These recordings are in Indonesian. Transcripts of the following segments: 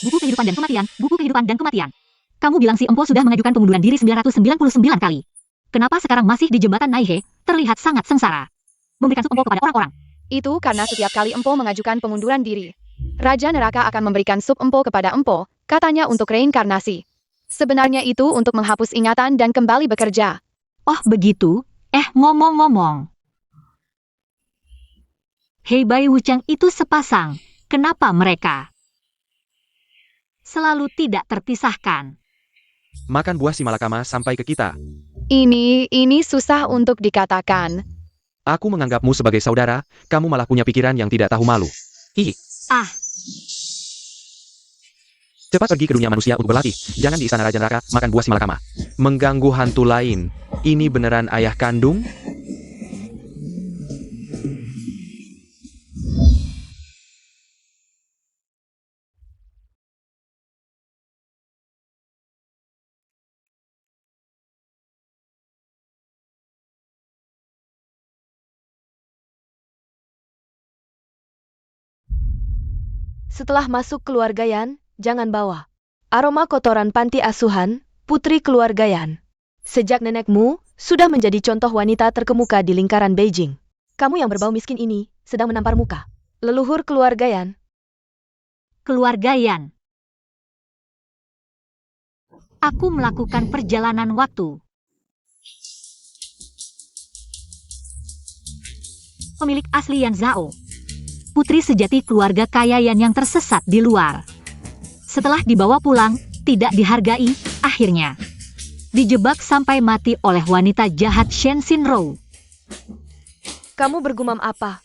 Buku kehidupan dan kematian, buku kehidupan dan kematian. Kamu bilang si Empo sudah mengajukan pengunduran diri 999 kali. Kenapa sekarang masih di jembatan Naihe, terlihat sangat sengsara. Memberikan sup Empo kepada orang-orang. Itu karena setiap kali Empo mengajukan pengunduran diri, Raja Neraka akan memberikan sup Empo kepada Empo, katanya untuk reinkarnasi. Sebenarnya itu untuk menghapus ingatan dan kembali bekerja. Oh begitu? Ngomong-ngomong. Hei Bai Wuchang itu sepasang. Kenapa mereka selalu tidak terpisahkan? Makan buah si malakama sampai ke kita. Ini susah untuk dikatakan. Aku menganggapmu sebagai saudara, kamu malah punya pikiran yang tidak tahu malu. Hihi. Cepat pergi ke dunia manusia untuk berlatih. Jangan di istana Raja Neraka makan buah si malakama. Mengganggu hantu lain. Ini beneran ayah kandung? Setelah masuk keluarga Yan, jangan bawa aroma kotoran panti asuhan, putri keluarga Yan. Sejak nenekmu, sudah menjadi contoh wanita terkemuka di lingkaran Beijing. Kamu yang berbau miskin ini, sedang menampar muka leluhur keluarga Yan. Keluarga Yan. Aku melakukan perjalanan waktu. Pemilik asli Yan Zhao. Putri sejati keluarga kaya Yan yang tersesat di luar. Setelah dibawa pulang, tidak dihargai, akhirnya dijebak sampai mati oleh wanita jahat Shen Xinrou. Kamu bergumam apa?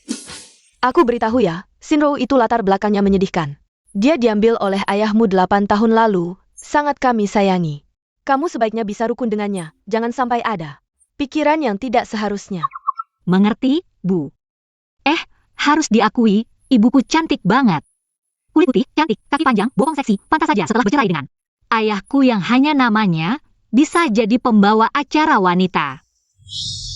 Aku beritahu ya, Xinrou itu latar belakangnya menyedihkan. Dia diambil oleh ayahmu 8 tahun lalu, sangat kami sayangi. Kamu sebaiknya bisa rukun dengannya, jangan sampai ada pikiran yang tidak seharusnya. Mengerti, Bu? Harus diakui, ibuku cantik banget. Kulit putih, cantik, kaki panjang, bokong seksi, pantas saja setelah bercerai dengan ayahku yang hanya namanya bisa jadi pembawa acara wanita.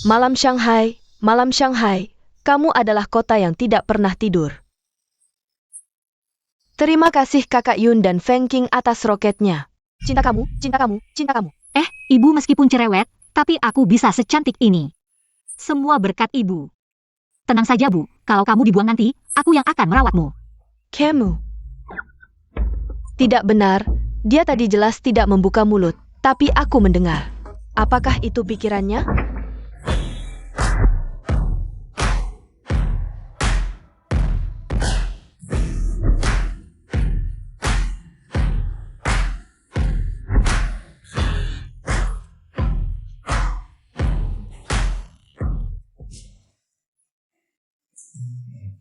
Malam Shanghai, kamu adalah kota yang tidak pernah tidur. Terima kasih Kakak Yun dan Feng Qing atas roketnya. Cinta kamu, cinta kamu, cinta kamu. Ibu meskipun cerewet, tapi aku bisa secantik ini. Semua berkat ibu. Tenang saja Bu, kalau kamu dibuang nanti, aku yang akan merawatmu. Kamu. Tidak benar, dia tadi jelas tidak membuka mulut, tapi aku mendengar. Apakah itu pikirannya?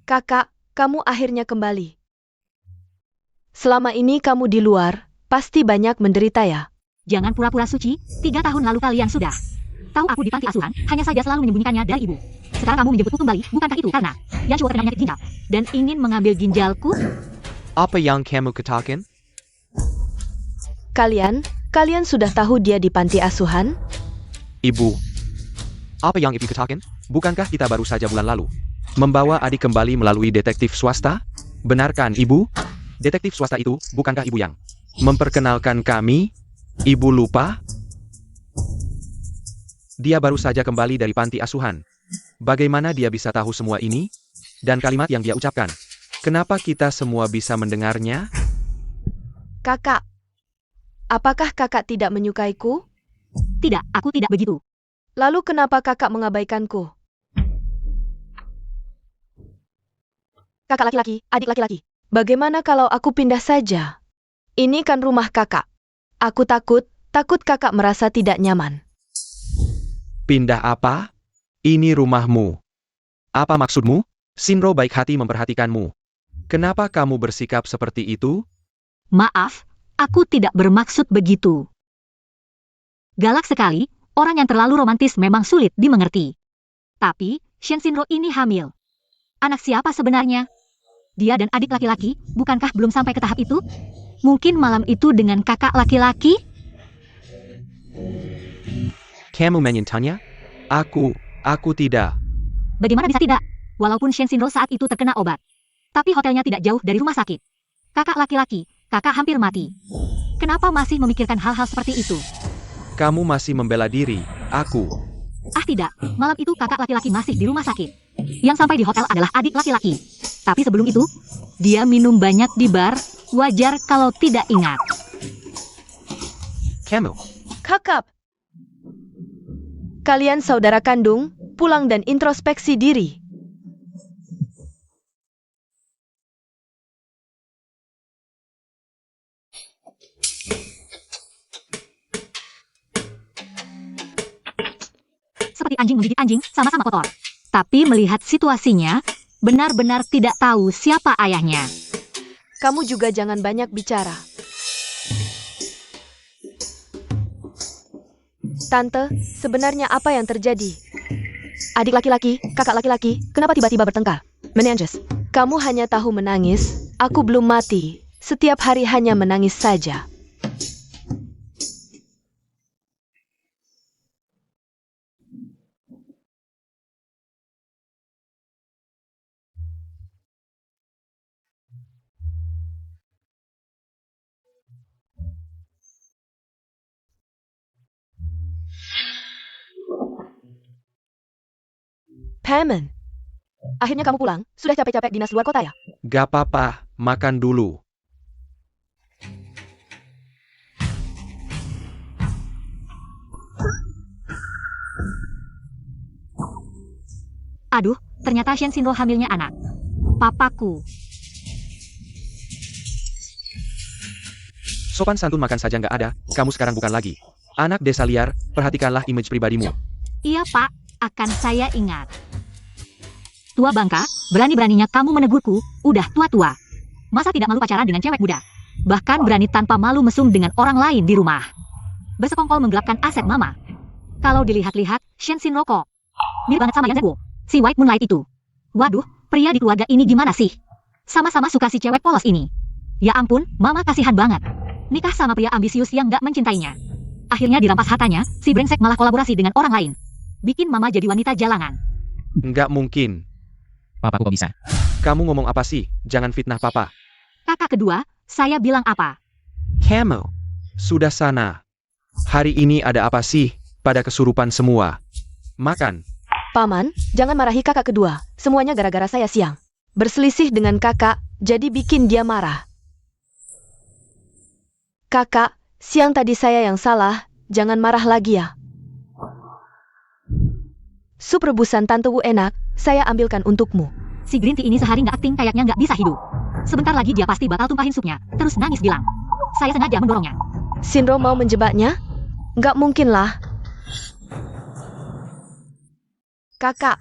Kakak, kamu akhirnya kembali. Selama ini kamu di luar, pasti banyak menderita ya. Jangan pura-pura suci, 3 tahun lalu kalian sudah tahu aku di panti asuhan, hanya saja selalu menyembunyikannya dari ibu. Sekarang kamu menjemputku kembali, bukankah itu karena Yan Shuo terkena penyakit ginjal dan ingin mengambil ginjalku? Apa yang kamu katakan? Kalian sudah tahu dia di panti asuhan? Ibu. Apa yang ibu katakan? Bukankah kita baru saja bulan lalu membawa adik kembali melalui detektif swasta? Benarkan ibu? Detektif swasta itu, bukankah ibu yang memperkenalkan kami? Ibu lupa? Dia baru saja kembali dari panti asuhan. Bagaimana dia bisa tahu semua ini? Dan kalimat yang dia ucapkan. Kenapa kita semua bisa mendengarnya? Kakak, apakah kakak tidak menyukaiku? Tidak, aku tidak begitu. Lalu kenapa kakak mengabaikanku? Kakak laki-laki, adik laki-laki. Bagaimana kalau aku pindah saja? Ini kan rumah kakak. Aku takut kakak merasa tidak nyaman. Pindah apa? Ini rumahmu. Apa maksudmu? Xinrou baik hati memperhatikanmu. Kenapa kamu bersikap seperti itu? Maaf, aku tidak bermaksud begitu. Galak sekali, orang yang terlalu romantis memang sulit dimengerti. Tapi, Shen Xinrou ini hamil. Anak siapa sebenarnya? Dia dan adik laki-laki, bukankah belum sampai ke tahap itu? Mungkin malam itu dengan kakak laki-laki? Kamu menyintanya? Aku tidak. Bagaimana bisa tidak? Walaupun Shen Xinrou saat itu terkena obat. Tapi hotelnya tidak jauh dari rumah sakit. Kakak laki-laki, Kakak hampir mati. Kenapa masih memikirkan hal-hal seperti itu? Kamu masih membela diri, aku. Ah tidak, malam itu kakak laki-laki masih di rumah sakit. Yang sampai di hotel adalah adik laki-laki. Tapi sebelum itu, dia minum banyak di bar, wajar kalau tidak ingat. Camille, Kakak. Kalian saudara kandung, pulang dan introspeksi diri. Seperti anjing menggigit anjing, sama-sama kotor. Tapi melihat situasinya, benar-benar tidak tahu siapa ayahnya. Kamu juga jangan banyak bicara. Tante, sebenarnya apa yang terjadi? Adik laki-laki, kakak laki-laki, kenapa tiba-tiba bertengkar? Menanges, kamu hanya tahu menangis, aku belum mati. Setiap hari hanya menangis saja. Paman, akhirnya kamu pulang? Sudah capek-capek dinas luar kota ya? gak apa-apa, makan dulu. Aduh, ternyata Shen Shinro hamilnya anak. Papaku. Sopan santun makan saja nggak ada, kamu sekarang bukan lagi anak desa liar, perhatikanlah image pribadimu. Iya pak, akan saya ingat. Tua bangka, berani-beraninya kamu menegurku, udah tua-tua. Masa tidak malu pacaran dengan cewek muda? Bahkan berani tanpa malu mesum dengan orang lain di rumah. Bersekongkol menggelapkan aset mama. Kalau dilihat-lihat, Shen Shinro kok mirip banget sama Yan Zhenguo, si White Moonlight itu. Waduh, pria di keluarga ini gimana sih? Sama-sama suka si cewek polos ini. Ya ampun, mama kasihan banget. Nikah sama pria ambisius yang gak mencintainya. Akhirnya dirampas hartanya, si brengsek malah kolaborasi dengan orang lain. Bikin mama jadi wanita jalanan. Nggak mungkin. Papaku kok bisa? Kamu ngomong apa sih? Jangan fitnah papa. Kakak kedua, saya bilang apa? Camille, sudah sana. Hari ini ada apa sih? Pada kesurupan semua. Makan. Paman, jangan marahi kakak kedua. Semuanya gara-gara saya siang berselisih dengan kakak, jadi bikin dia marah. Kakak, siang tadi saya yang salah, jangan marah lagi ya. Sup rebusan Tante Wu enak, saya ambilkan untukmu. Si Green Tea ini sehari nggak acting kayaknya nggak bisa hidup. Sebentar lagi dia pasti bakal tumpahin supnya, terus nangis bilang. Saya sengaja mendorongnya. Shinro mau menjebaknya? Nggak mungkin lah. Kakak,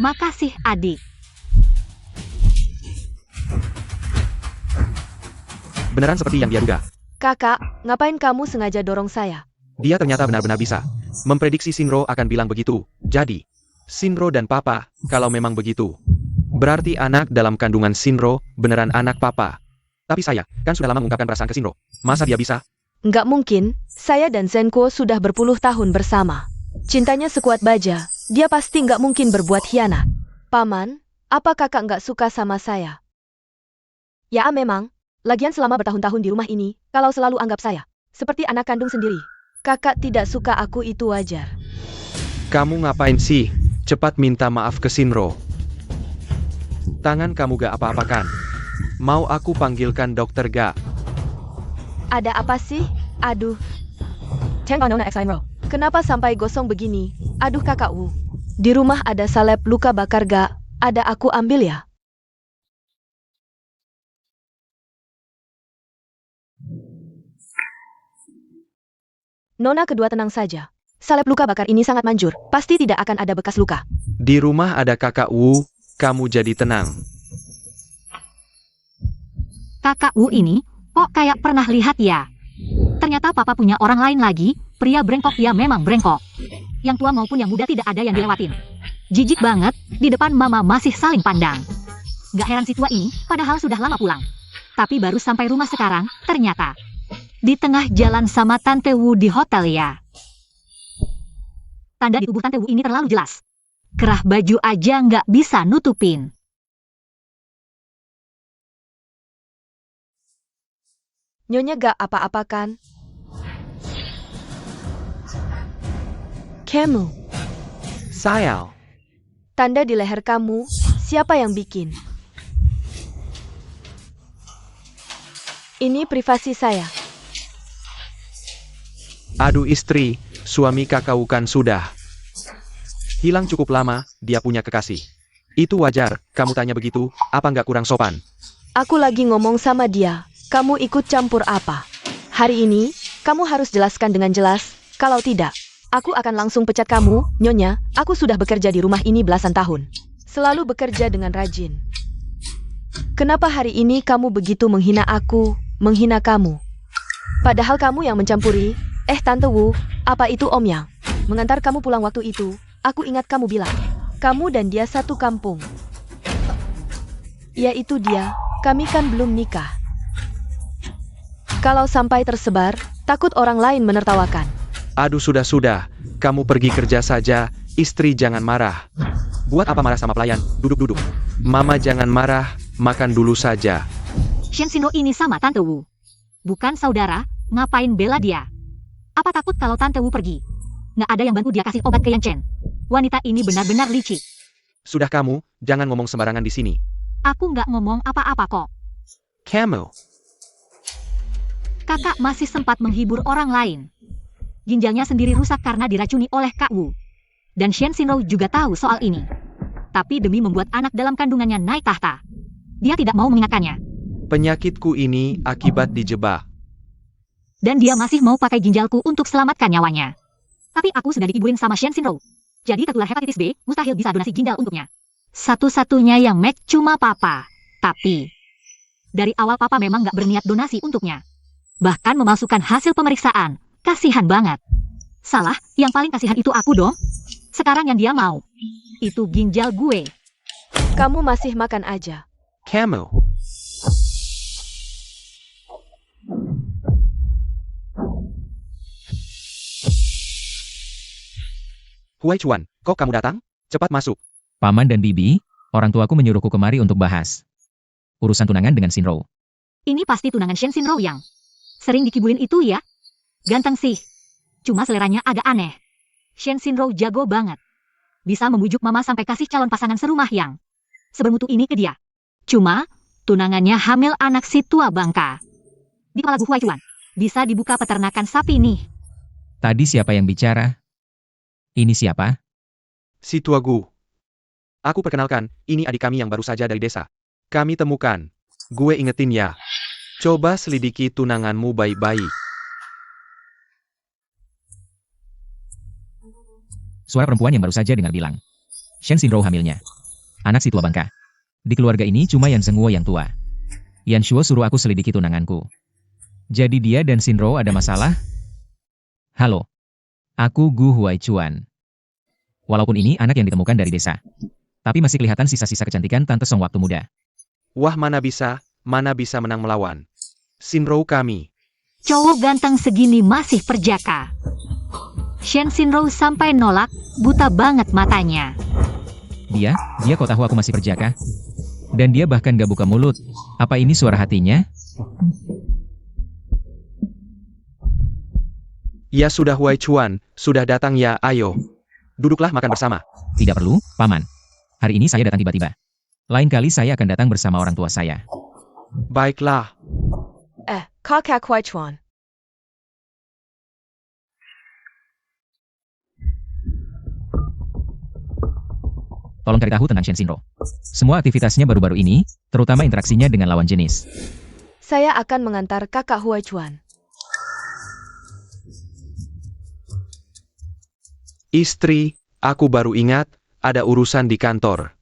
Makasih adik. Beneran seperti yang dia duga. kakak, ngapain kamu sengaja dorong saya? Dia ternyata benar-benar bisa memprediksi Shinro akan bilang begitu. Jadi, Shinro dan papa, kalau memang begitu, berarti anak dalam kandungan Shinro beneran anak papa. Tapi saya, kan sudah lama mengungkapkan perasaan ke Shinro. Masa dia bisa? Nggak mungkin, saya dan Zenko sudah berpuluh tahun bersama. Cintanya sekuat baja, dia pasti nggak mungkin berbuat khianat. Paman, apa kakak nggak suka sama saya? Ya memang, lagian selama bertahun-tahun di rumah ini, kalau selalu anggap saya seperti anak kandung sendiri. Kakak tidak suka aku itu wajar. Kamu ngapain sih? Cepat minta maaf ke Shinro. Tangan kamu gak apa-apakan. Mau aku panggilkan dokter gak? Ada apa sih? Aduh. Kenapa sampai gosong begini? Aduh kakak Wu. Di rumah ada salep luka bakar gak? Ada aku ambil ya? Nona kedua tenang saja. Salep luka bakar ini sangat manjur. Pasti tidak akan ada bekas luka. Di rumah ada kakak Wu, kamu jadi tenang. Kakak Wu ini, kok kayak pernah lihat ya? Ternyata papa punya orang lain lagi, pria brengkok ya memang brengkok. Yang tua maupun yang muda tidak ada yang dilewatin. Jijik banget, di depan mama masih saling pandang. Gak heran si tua ini, padahal sudah lama pulang. Tapi baru sampai rumah sekarang, ternyata di tengah jalan sama Tante Wu di hotel ya. Tanda di tubuh Tante Wu ini terlalu jelas. Kerah baju aja nggak bisa nutupin. Nyonya gak apa-apa kan? Kamu, Sayal. tanda di leher kamu, siapa yang bikin? Ini privasi saya. Aduh istri, suami kakak kan sudah hilang cukup lama, dia punya kekasih. Itu wajar, kamu tanya begitu, apa nggak kurang sopan? Aku lagi ngomong sama dia. Kamu ikut campur apa? Hari ini, kamu harus jelaskan dengan jelas. Kalau tidak, aku akan langsung pecat kamu, Nyonya. Aku sudah bekerja di rumah ini belasan tahun. Selalu bekerja dengan rajin. Kenapa hari ini kamu begitu menghina aku, menghina kamu? Padahal kamu yang mencampuri. Tante Wu, apa itu Om Yang? Mengantar kamu pulang waktu itu, aku ingat kamu bilang, kamu dan dia satu kampung. Ya itu dia, kami kan belum nikah. Kalau sampai tersebar, takut orang lain menertawakan. Aduh sudah, kamu pergi kerja saja, istri jangan marah. Buat apa marah sama pelayan, duduk-duduk. Mama jangan marah, makan dulu saja. Shen Xinro ini sama Tante Wu. Bukan saudara, ngapain bela dia? Apa takut kalau Tante Wu pergi? Nggak ada yang bantu dia kasih obat ke Yang Chen. Wanita ini benar-benar licik. Sudah kamu, jangan ngomong sembarangan di sini. Aku nggak ngomong apa-apa kok. Kamu. Kakak masih sempat menghibur orang lain. Ginjalnya sendiri rusak karena diracuni oleh Kak Wu. Dan Shen Xinro juga tahu soal ini. Tapi demi membuat anak dalam kandungannya naik tahta, dia tidak mau mengingatkannya. Penyakitku ini akibat dijebak. Dan dia masih mau pakai ginjalku untuk selamatkan nyawanya. Tapi aku sudah dikibulin sama Shen Xinro. Jadi tertular hepatitis B, mustahil bisa donasi ginjal untuknya. Satu-satunya yang match cuma Papa. Tapi, dari awal Papa memang nggak berniat donasi untuknya. Bahkan memalsukan hasil pemeriksaan. Kasihan banget. Salah, yang paling kasihan itu aku dong. Sekarang yang dia mau, itu ginjal gue. Kamu masih makan aja. Kamu. Huai Chuan, kok kamu datang? Cepat masuk. Paman dan Bibi, orang tuaku menyuruhku kemari untuk bahas urusan tunangan dengan Xinro. Ini pasti tunangan Shen Xinro yang sering dikibulin itu ya? Ganteng sih. Cuma seleranya agak aneh. Shen Xinro jago banget. Bisa membujuk mama sampai kasih calon pasangan serumah yang sebermutu ini ke dia. Cuma, tunangannya hamil anak si tua bangka. Di kepala Gu Huai Chuan, bisa dibuka peternakan sapi nih. Tadi siapa yang bicara? Ini siapa? Si Tua Gu. Aku perkenalkan, ini adik kami yang baru saja dari desa. Kami temukan. Gue ingetin ya. Coba selidiki tunanganmu baik-baik. Suara perempuan yang baru saja dengar bilang. Shen Xinro hamilnya. Anak si tua bangka. Di keluarga ini cuma Yan Zhenguo yang tua. Yan Shuo suruh aku selidiki tunanganku. Jadi dia dan Xinro ada masalah? Halo. Aku Gu Huai Chuan. Walaupun ini anak yang ditemukan dari desa. Tapi masih kelihatan sisa-sisa kecantikan Tante Song waktu muda. Wah mana bisa menang melawan. Xinro kami. Cowok ganteng segini masih perjaka. Shen Xinro sampai nolak, buta banget matanya. Dia kok tahu aku masih perjaka? Dan dia bahkan gak buka mulut. Apa ini suara hatinya? Ya sudah Huai Chuan, sudah datang ya, ayo. Duduklah makan bersama. Tidak perlu, Paman. Hari ini saya datang tiba-tiba. Lain kali saya akan datang bersama orang tua saya. Baiklah. Kakak Huai Chuan. Tolong cari tahu tentang Shen Xinro. Semua aktivitasnya baru-baru ini, terutama interaksinya dengan lawan jenis. Saya akan mengantar kakak Huai Chuan. Istri, aku baru ingat, ada urusan di kantor.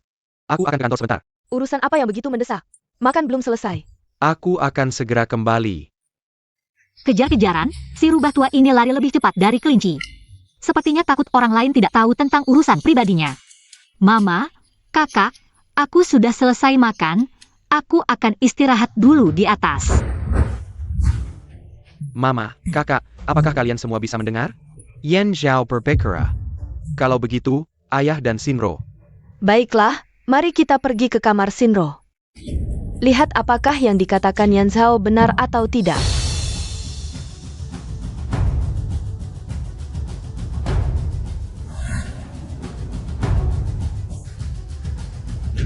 Aku akan ke kantor sebentar. Urusan apa yang begitu mendesak? Makan belum selesai. Aku akan segera kembali. Kejar-kejaran, si rubah tua ini lari lebih cepat dari kelinci. Sepertinya takut orang lain tidak tahu tentang urusan pribadinya. Mama, kakak, aku sudah selesai makan. Aku akan istirahat dulu di atas. Mama, kakak, apakah kalian semua bisa mendengar? Yan Zhao berbicara. Kalau begitu, ayah dan Shinro. Baiklah, mari kita pergi ke kamar Shinro. Lihat apakah yang dikatakan Yan Zhao benar atau tidak.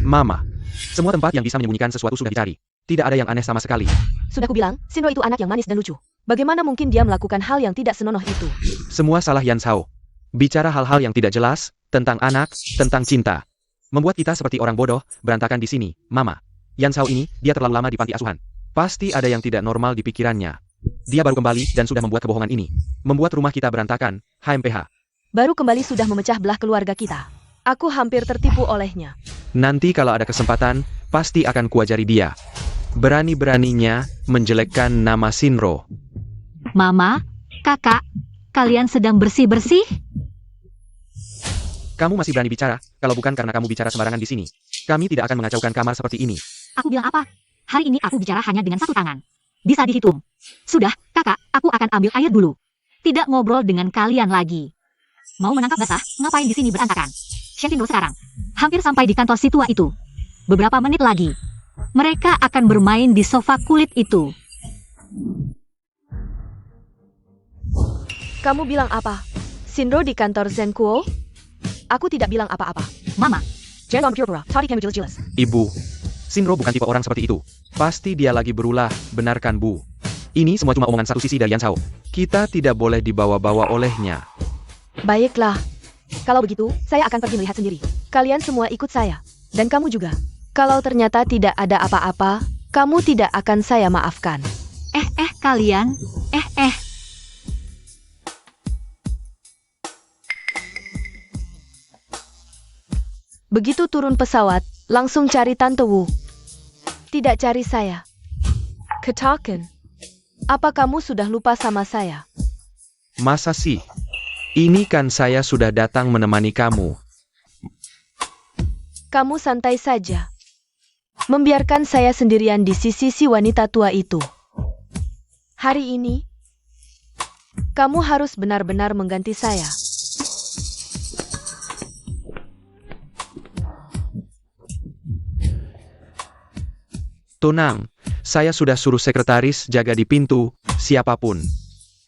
Mama, semua tempat yang bisa menyembunyikan sesuatu sudah dicari. Tidak ada yang aneh sama sekali. Sudah kubilang, Shinro itu anak yang manis dan lucu. Bagaimana mungkin dia melakukan hal yang tidak senonoh itu? Semua salah Yan Zhao. Bicara hal-hal yang tidak jelas, tentang anak, tentang cinta. Membuat kita seperti orang bodoh, berantakan di sini, Mama. Yan Zhao ini, dia terlalu lama di panti asuhan. Pasti ada yang tidak normal di pikirannya. Dia baru kembali dan sudah membuat kebohongan ini. Membuat rumah kita berantakan, HMPH. Baru kembali sudah memecah belah keluarga kita. Aku hampir tertipu olehnya. Nanti kalau ada kesempatan, pasti akan kuajari dia. Berani-beraninya menjelekkan nama Shinro. Mama, kakak, kalian sedang bersih-bersih? Kamu masih berani bicara, kalau bukan karena kamu bicara sembarangan di sini. Kami tidak akan mengacaukan kamar seperti ini. Aku bilang apa? Hari ini aku bicara hanya dengan satu tangan. Bisa dihitung. Sudah, kakak, aku akan ambil air dulu. Tidak ngobrol dengan kalian lagi. Mau menangkap basah, ngapain di sini berantakan? Shinro sekarang. Hampir sampai di kantor si tua itu. Beberapa menit lagi. Mereka akan bermain di sofa kulit itu. Kamu bilang apa? Shinro di kantor Zenkuo? Aku tidak bilang apa-apa. Mama, Jangan pura-pura, tadi kamu jelas-jelas. Ibu, Shinro bukan tipe orang seperti itu. Pasti dia lagi berulah, benarkan Bu. Ini semua cuma omongan satu sisi dari Yan Zhao. Kita tidak boleh dibawa-bawa olehnya. Baiklah. Kalau begitu, saya akan pergi melihat sendiri. Kalian semua ikut saya. Dan kamu juga. Kalau ternyata tidak ada apa-apa, kamu tidak akan saya maafkan. kalian. Begitu turun pesawat, langsung cari Tante Wu. Tidak cari saya. Katakan. Apa kamu sudah lupa sama saya? Masa sih? Ini kan saya sudah datang menemani kamu. Kamu santai saja. Membiarkan saya sendirian di sisi si wanita tua itu. Hari ini, kamu harus benar-benar mengganti saya. Tenang, saya sudah suruh sekretaris jaga di pintu, siapapun.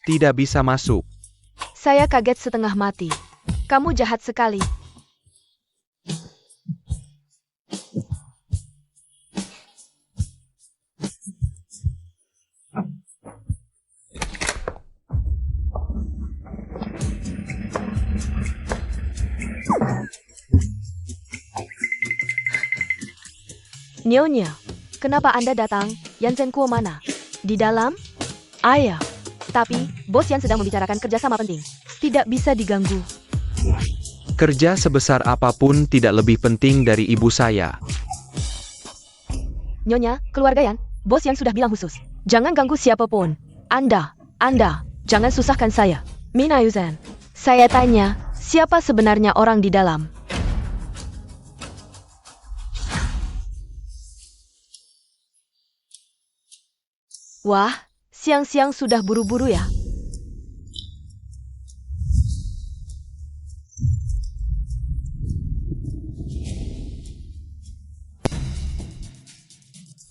Tidak bisa masuk. Saya kaget setengah mati. Kamu jahat sekali. Nyonya, kenapa Anda datang? Yan Zhenkuo mana? Di dalam? Ayah. Tapi, bos Yan sedang membicarakan kerjasama penting. Tidak bisa diganggu. Kerja sebesar apapun tidak lebih penting dari ibu saya. Nyonya, keluarga Yan, bos Yan sudah bilang khusus. Jangan ganggu siapapun. Anda, jangan susahkan saya. Mina Yuzan, saya tanya, siapa sebenarnya orang di dalam? Wah, siang-siang sudah buru-buru ya.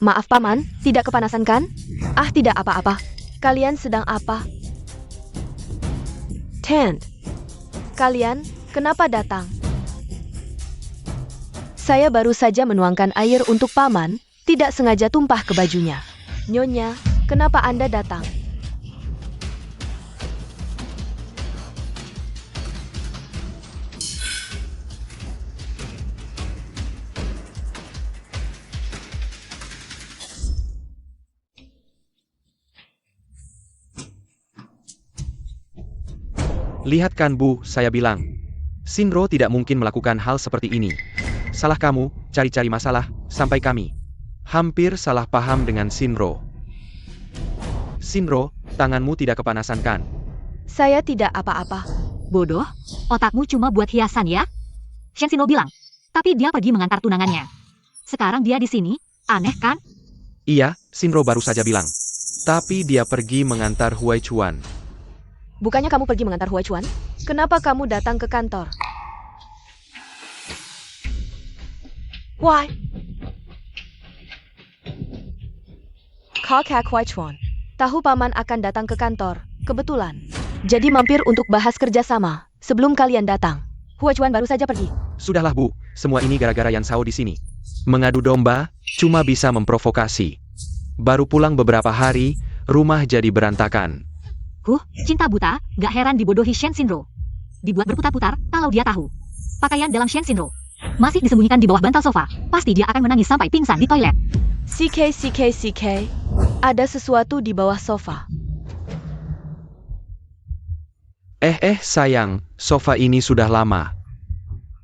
Maaf Paman, tidak kepanasan kan? Ah, tidak apa-apa. Kalian sedang apa? Tent. Kalian, kenapa datang? Saya baru saja menuangkan air untuk Paman, tidak sengaja tumpah ke bajunya. Nyonya, kenapa Anda datang? Lihat kan Bu, saya bilang. Shinro tidak mungkin melakukan hal seperti ini. Salah kamu, cari-cari masalah, sampai kami. Hampir salah paham dengan Shinro. Shinro, tanganmu tidak kepanasan kan? Saya tidak apa-apa. Bodoh, otakmu cuma buat hiasan ya? Shinro bilang. Tapi dia pergi mengantar tunangannya. Sekarang dia di sini, aneh kan? Iya, Shinro baru saja bilang. Tapi dia pergi mengantar Huai Chuan. Bukannya kamu pergi mengantar Huai Chuan? Kenapa kamu datang ke kantor? Why? Kakak Huaichuan. Tahu paman akan datang ke kantor, kebetulan. Jadi mampir untuk bahas kerjasama, sebelum kalian datang. Huachuan baru saja pergi. Sudahlah Bu, semua ini gara-gara Yan Sao di sini. Mengadu domba, cuma bisa memprovokasi. Baru pulang beberapa hari, rumah jadi berantakan. Cinta buta, gak heran dibodohi Shen Xinro. Dibuat berputar-putar, kalau dia tahu. Pakaian dalam Shen Xinro masih disembunyikan di bawah bantal sofa. Pasti dia akan menangis sampai pingsan di toilet. CK. Ada sesuatu di bawah sofa. Sayang, sofa ini sudah lama.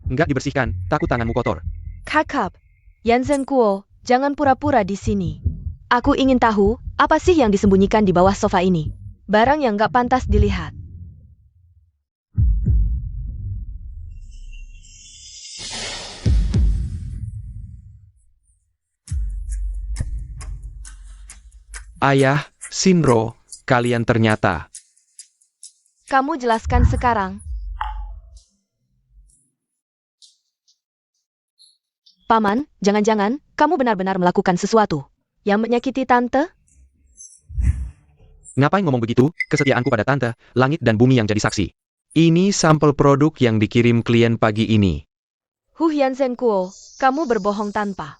Nggak dibersihkan, takut tanganmu kotor. Kakak, Yanzen Kuo, jangan pura-pura di sini. Aku ingin tahu, apa sih yang disembunyikan di bawah sofa ini? Barang yang gak pantas dilihat. Ayah, Shinro, kalian ternyata. Kamu jelaskan sekarang. Paman, jangan-jangan kamu benar-benar melakukan sesuatu yang menyakiti tante? Ngapain ngomong begitu? Kesetiaanku pada tante, langit dan bumi yang jadi saksi. Ini sampel produk yang dikirim klien pagi ini. Yanzen Kuo, kamu berbohong tanpa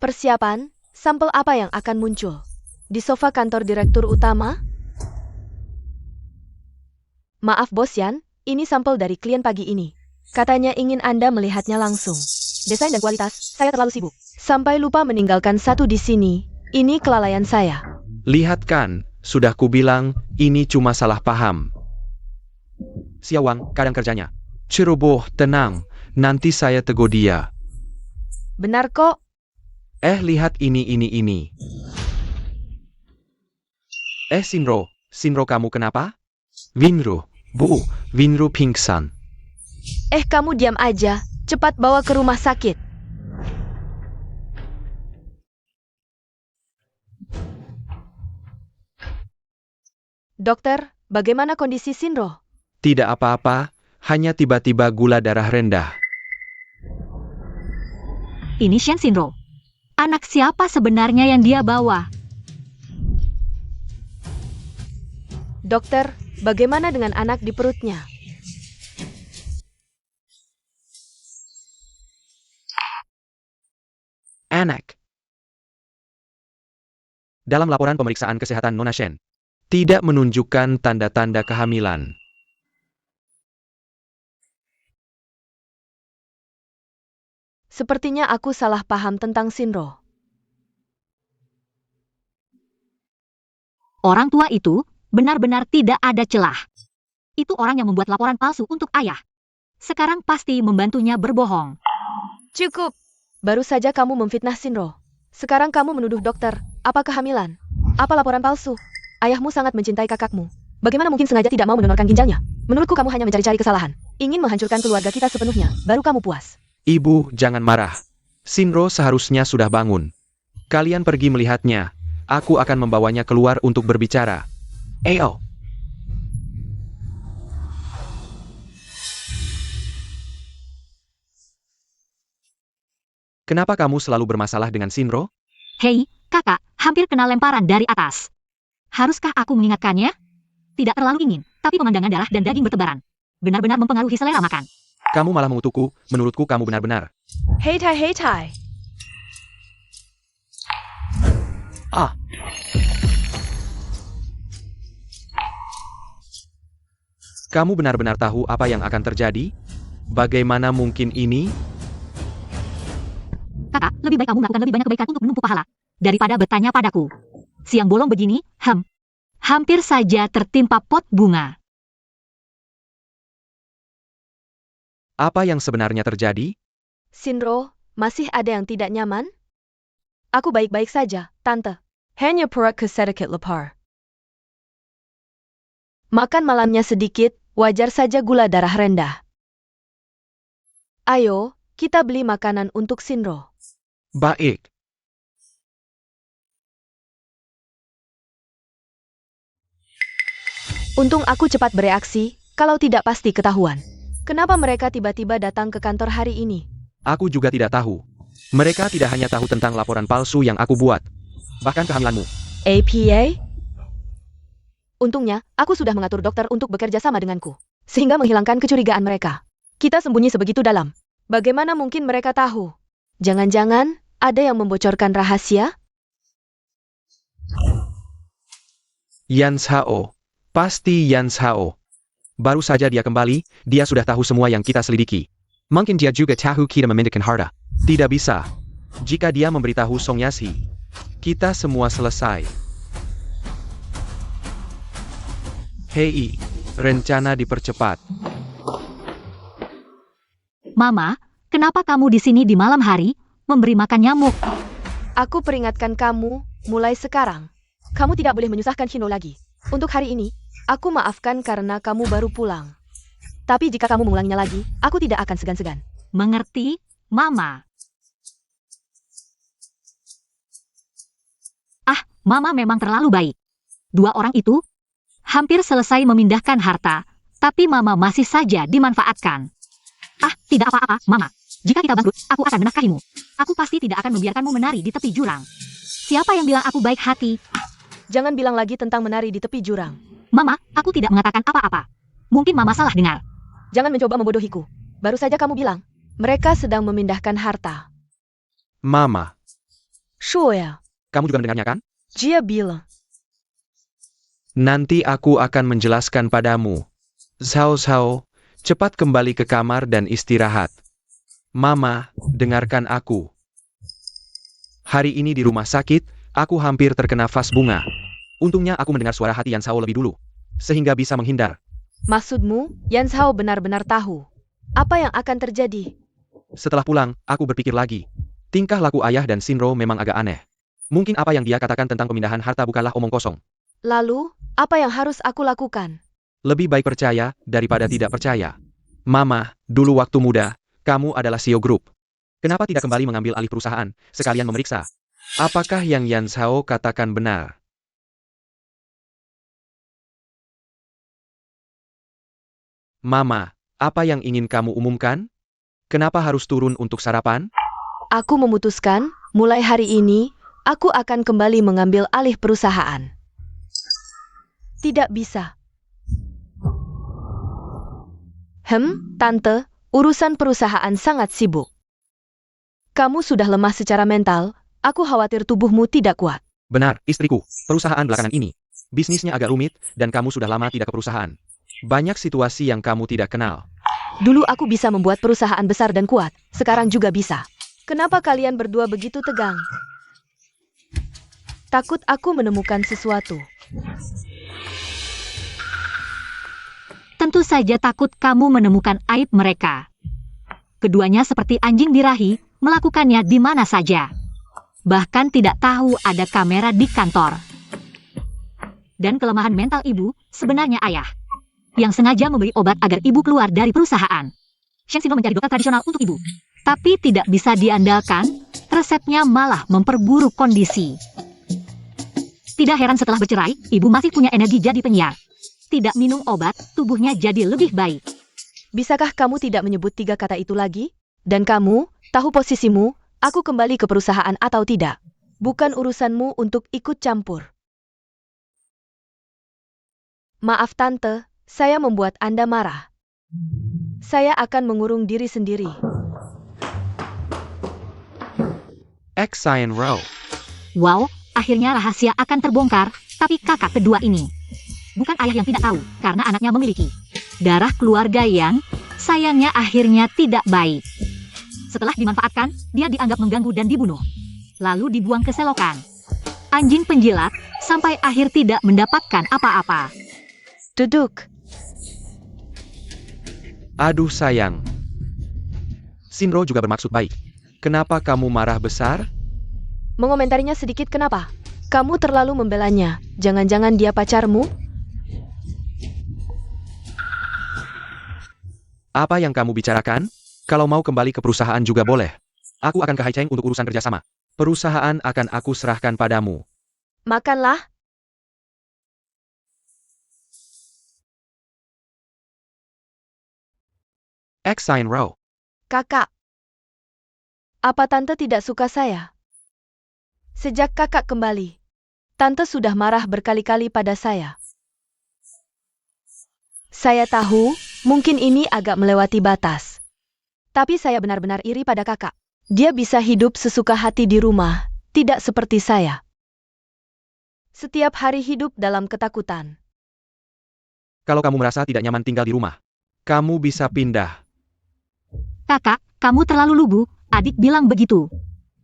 persiapan. Sampel apa yang akan muncul di sofa kantor direktur utama? Maaf Bos Yan, ini sampel dari klien pagi ini. Katanya ingin Anda melihatnya langsung. Desain dan kualitas, saya terlalu sibuk. Sampai lupa meninggalkan satu di sini. Ini kelalaian saya. Lihat kan, sudah kubilang, ini cuma salah paham. Siawang, kadang kerjanya. Ceroboh, tenang, nanti saya tegur dia. Benar kok. Lihat ini. Shinro kamu kenapa? Winru, Bu, Winru pingsan. Kamu diam aja. Cepat bawa ke rumah sakit. Dokter, bagaimana kondisi Shinro? Tidak apa-apa, hanya tiba-tiba gula darah rendah. Ini Shen Xinro. Anak siapa sebenarnya yang dia bawa? Dokter, bagaimana dengan anak di perutnya? Anak. Dalam laporan pemeriksaan kesehatan Nona Shen, tidak menunjukkan tanda-tanda kehamilan. Sepertinya aku salah paham tentang Shinro. Orang tua itu benar-benar tidak ada celah. Itu orang yang membuat laporan palsu untuk ayah. Sekarang pasti membantunya berbohong. Cukup. Baru saja kamu memfitnah Shinro. Sekarang kamu menuduh dokter. Apa kehamilan? Apa laporan palsu? Ayahmu sangat mencintai kakakmu. Bagaimana mungkin sengaja tidak mau mendonorkan ginjalnya? Menurutku kamu hanya mencari-cari kesalahan. Ingin menghancurkan keluarga kita sepenuhnya. Baru kamu puas. Ibu, jangan marah. Shinro seharusnya sudah bangun. Kalian pergi melihatnya. Aku akan membawanya keluar untuk berbicara. Ayo. Kenapa kamu selalu bermasalah dengan Shinro? Hei, kakak, hampir kena lemparan dari atas. Haruskah aku mengingatkannya? Tidak terlalu ingin, tapi pemandangan darah dan daging bertebaran. Benar-benar mempengaruhi selera makan. Kamu malah mengutukku, menurutku kamu benar-benar. Hei Tai. Ah. Kamu benar-benar tahu apa yang akan terjadi? Bagaimana mungkin ini? Kakak, lebih baik kamu melakukan lebih banyak kebaikan untuk menumpuk pahala daripada bertanya padaku. Siang bolong begini, hampir saja tertimpa pot bunga. Apa yang sebenarnya terjadi? Shinro, masih ada yang tidak nyaman? Aku baik-baik saja, Tante. Hanya perutku sedikit lapar. Makan malamnya sedikit, wajar saja gula darah rendah. Ayo, kita beli makanan untuk Shinro. Baik. Untung aku cepat bereaksi, kalau tidak pasti ketahuan. Kenapa mereka tiba-tiba datang ke kantor hari ini? Aku juga tidak tahu. Mereka tidak hanya tahu tentang laporan palsu yang aku buat, bahkan kehamilanmu. APA? Untungnya, aku sudah mengatur dokter untuk bekerja sama denganku, sehingga menghilangkan kecurigaan mereka. Kita sembunyi sebegitu dalam. Bagaimana mungkin mereka tahu? Jangan-jangan ada yang membocorkan rahasia? Yans Hao. Pasti Yans Hao. Baru saja dia kembali, dia sudah tahu semua yang kita selidiki. Mungkin dia juga tahu kita memindahkan harta. Tidak bisa. Jika dia memberitahu Song Yashe, kita semua selesai. Hei, rencana dipercepat. Mama, kenapa kamu di sini di malam hari, memberi makan nyamuk? Aku peringatkan kamu, mulai sekarang. Kamu tidak boleh menyusahkan Shino lagi. Untuk hari ini, aku maafkan karena kamu baru pulang. Tapi jika kamu mengulanginya lagi, aku tidak akan segan-segan. Mengerti, Mama? Ah, Mama memang terlalu baik. Dua orang itu hampir selesai memindahkan harta, tapi Mama masih saja dimanfaatkan. Ah, tidak apa-apa, Mama. Jika kita bangkrut, aku akan menafkahimu. Aku pasti tidak akan membiarkanmu menari di tepi jurang. Siapa yang bilang aku baik hati? Jangan bilang lagi tentang menari di tepi jurang. Mama, aku tidak mengatakan apa-apa. Mungkin Mama salah dengar. Jangan mencoba membodohiku. Baru saja kamu bilang, mereka sedang memindahkan harta. Mama, Sure, kamu juga mendengarnya kan? dia bilang. Nanti aku akan menjelaskan padamu. Zhao Zhao, cepat kembali ke kamar dan istirahat. Mama, dengarkan aku. Hari ini di rumah sakit, aku hampir terkena vas bunga. Untungnya aku mendengar suara hati Yan Zhao lebih dulu, sehingga bisa menghindar. Maksudmu, Yan Zhao benar-benar tahu apa yang akan terjadi? Setelah pulang, aku berpikir lagi. Tingkah laku ayah dan Shinro memang agak aneh. Mungkin apa yang dia katakan tentang pemindahan harta bukanlah omong kosong. Lalu, apa yang harus aku lakukan? Lebih baik percaya daripada tidak percaya. Mama, dulu waktu muda, kamu adalah CEO Group. Kenapa tidak kembali mengambil alih perusahaan, sekalian memeriksa? Apakah yang Yan Zhao katakan benar? Mama, apa yang ingin kamu umumkan? Kenapa harus turun untuk sarapan? Aku memutuskan, mulai hari ini, aku akan kembali mengambil alih perusahaan. Tidak bisa. Tante, urusan perusahaan sangat sibuk. Kamu sudah lemah secara mental, aku khawatir tubuhmu tidak kuat. Benar, istriku. Perusahaan belakangan ini. Bisnisnya agak rumit, dan kamu sudah lama tidak ke perusahaan. Banyak situasi yang kamu tidak kenal. Dulu aku bisa membuat perusahaan besar dan kuat, sekarang juga bisa. Kenapa kalian berdua begitu tegang? Takut aku menemukan sesuatu. Tentu saja takut kamu menemukan aib mereka. Keduanya seperti anjing birahi, melakukannya di mana saja. Bahkan tidak tahu ada kamera di kantor. Dan kelemahan mental ibu, sebenarnya ayah. Yang sengaja membeli obat agar ibu keluar dari perusahaan. Sheng Xinro mencari dokter tradisional untuk ibu. Tapi tidak bisa diandalkan, resepnya malah memperburuk kondisi. Tidak heran setelah bercerai, ibu masih punya energi jadi penyiar. Tidak minum obat, tubuhnya jadi lebih baik. Bisakah kamu tidak menyebut 3 kata itu lagi? Dan kamu, tahu posisimu, aku kembali ke perusahaan atau tidak. Bukan urusanmu untuk ikut campur. Maaf Tante, saya membuat Anda marah. Saya akan mengurung diri sendiri. Xinro. Wow, akhirnya rahasia akan terbongkar, tapi kakak kedua ini. Bukan ayah yang tidak tahu, karena anaknya memiliki darah keluarga yang, sayangnya akhirnya tidak baik. Setelah dimanfaatkan, dia dianggap mengganggu dan dibunuh. Lalu dibuang ke selokan. Anjing penjilat, sampai akhir tidak mendapatkan apa-apa. Duduk. Aduh sayang. Shinro juga bermaksud baik. Kenapa kamu marah besar? Mengomentarinya sedikit kenapa? Kamu terlalu membelanya. Jangan-jangan dia pacarmu? Apa yang kamu bicarakan? Kalau mau kembali ke perusahaan juga boleh. Aku akan ke Haicheng untuk urusan kerjasama. Perusahaan akan aku serahkan padamu. Makanlah. Xinro. Kakak. Apa tante tidak suka saya? Sejak kakak kembali, tante sudah marah berkali-kali pada saya. Saya tahu, mungkin ini agak melewati batas. Tapi saya benar-benar iri pada kakak. Dia bisa hidup sesuka hati di rumah, tidak seperti saya. Setiap hari hidup dalam ketakutan. Kalau kamu merasa tidak nyaman tinggal di rumah, kamu bisa pindah. Kakak, kamu terlalu lugu, adik bilang begitu.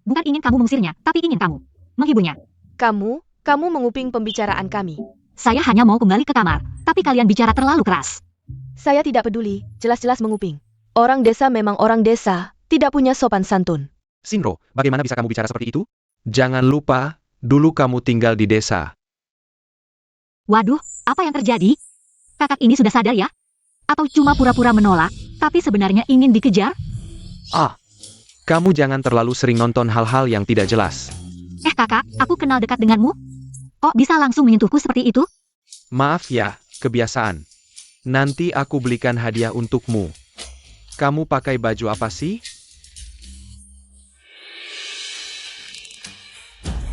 Bukan ingin kamu mengusirnya, tapi ingin kamu menghiburnya. Kamu menguping pembicaraan kami. Saya hanya mau kembali ke kamar, tapi kalian bicara terlalu keras. Saya tidak peduli, jelas-jelas menguping. Orang desa memang orang desa, tidak punya sopan santun. Shinro, bagaimana bisa kamu bicara seperti itu? Jangan lupa, dulu kamu tinggal di desa. Waduh, apa yang terjadi? Kakak ini sudah sadar ya? Atau cuma pura-pura menolak, tapi sebenarnya ingin dikejar? Kamu jangan terlalu sering nonton hal-hal yang tidak jelas. Kakak, aku kenal dekat denganmu. Kok bisa langsung menyentuhku seperti itu? Maaf ya, kebiasaan. Nanti aku belikan hadiah untukmu. Kamu pakai baju apa sih?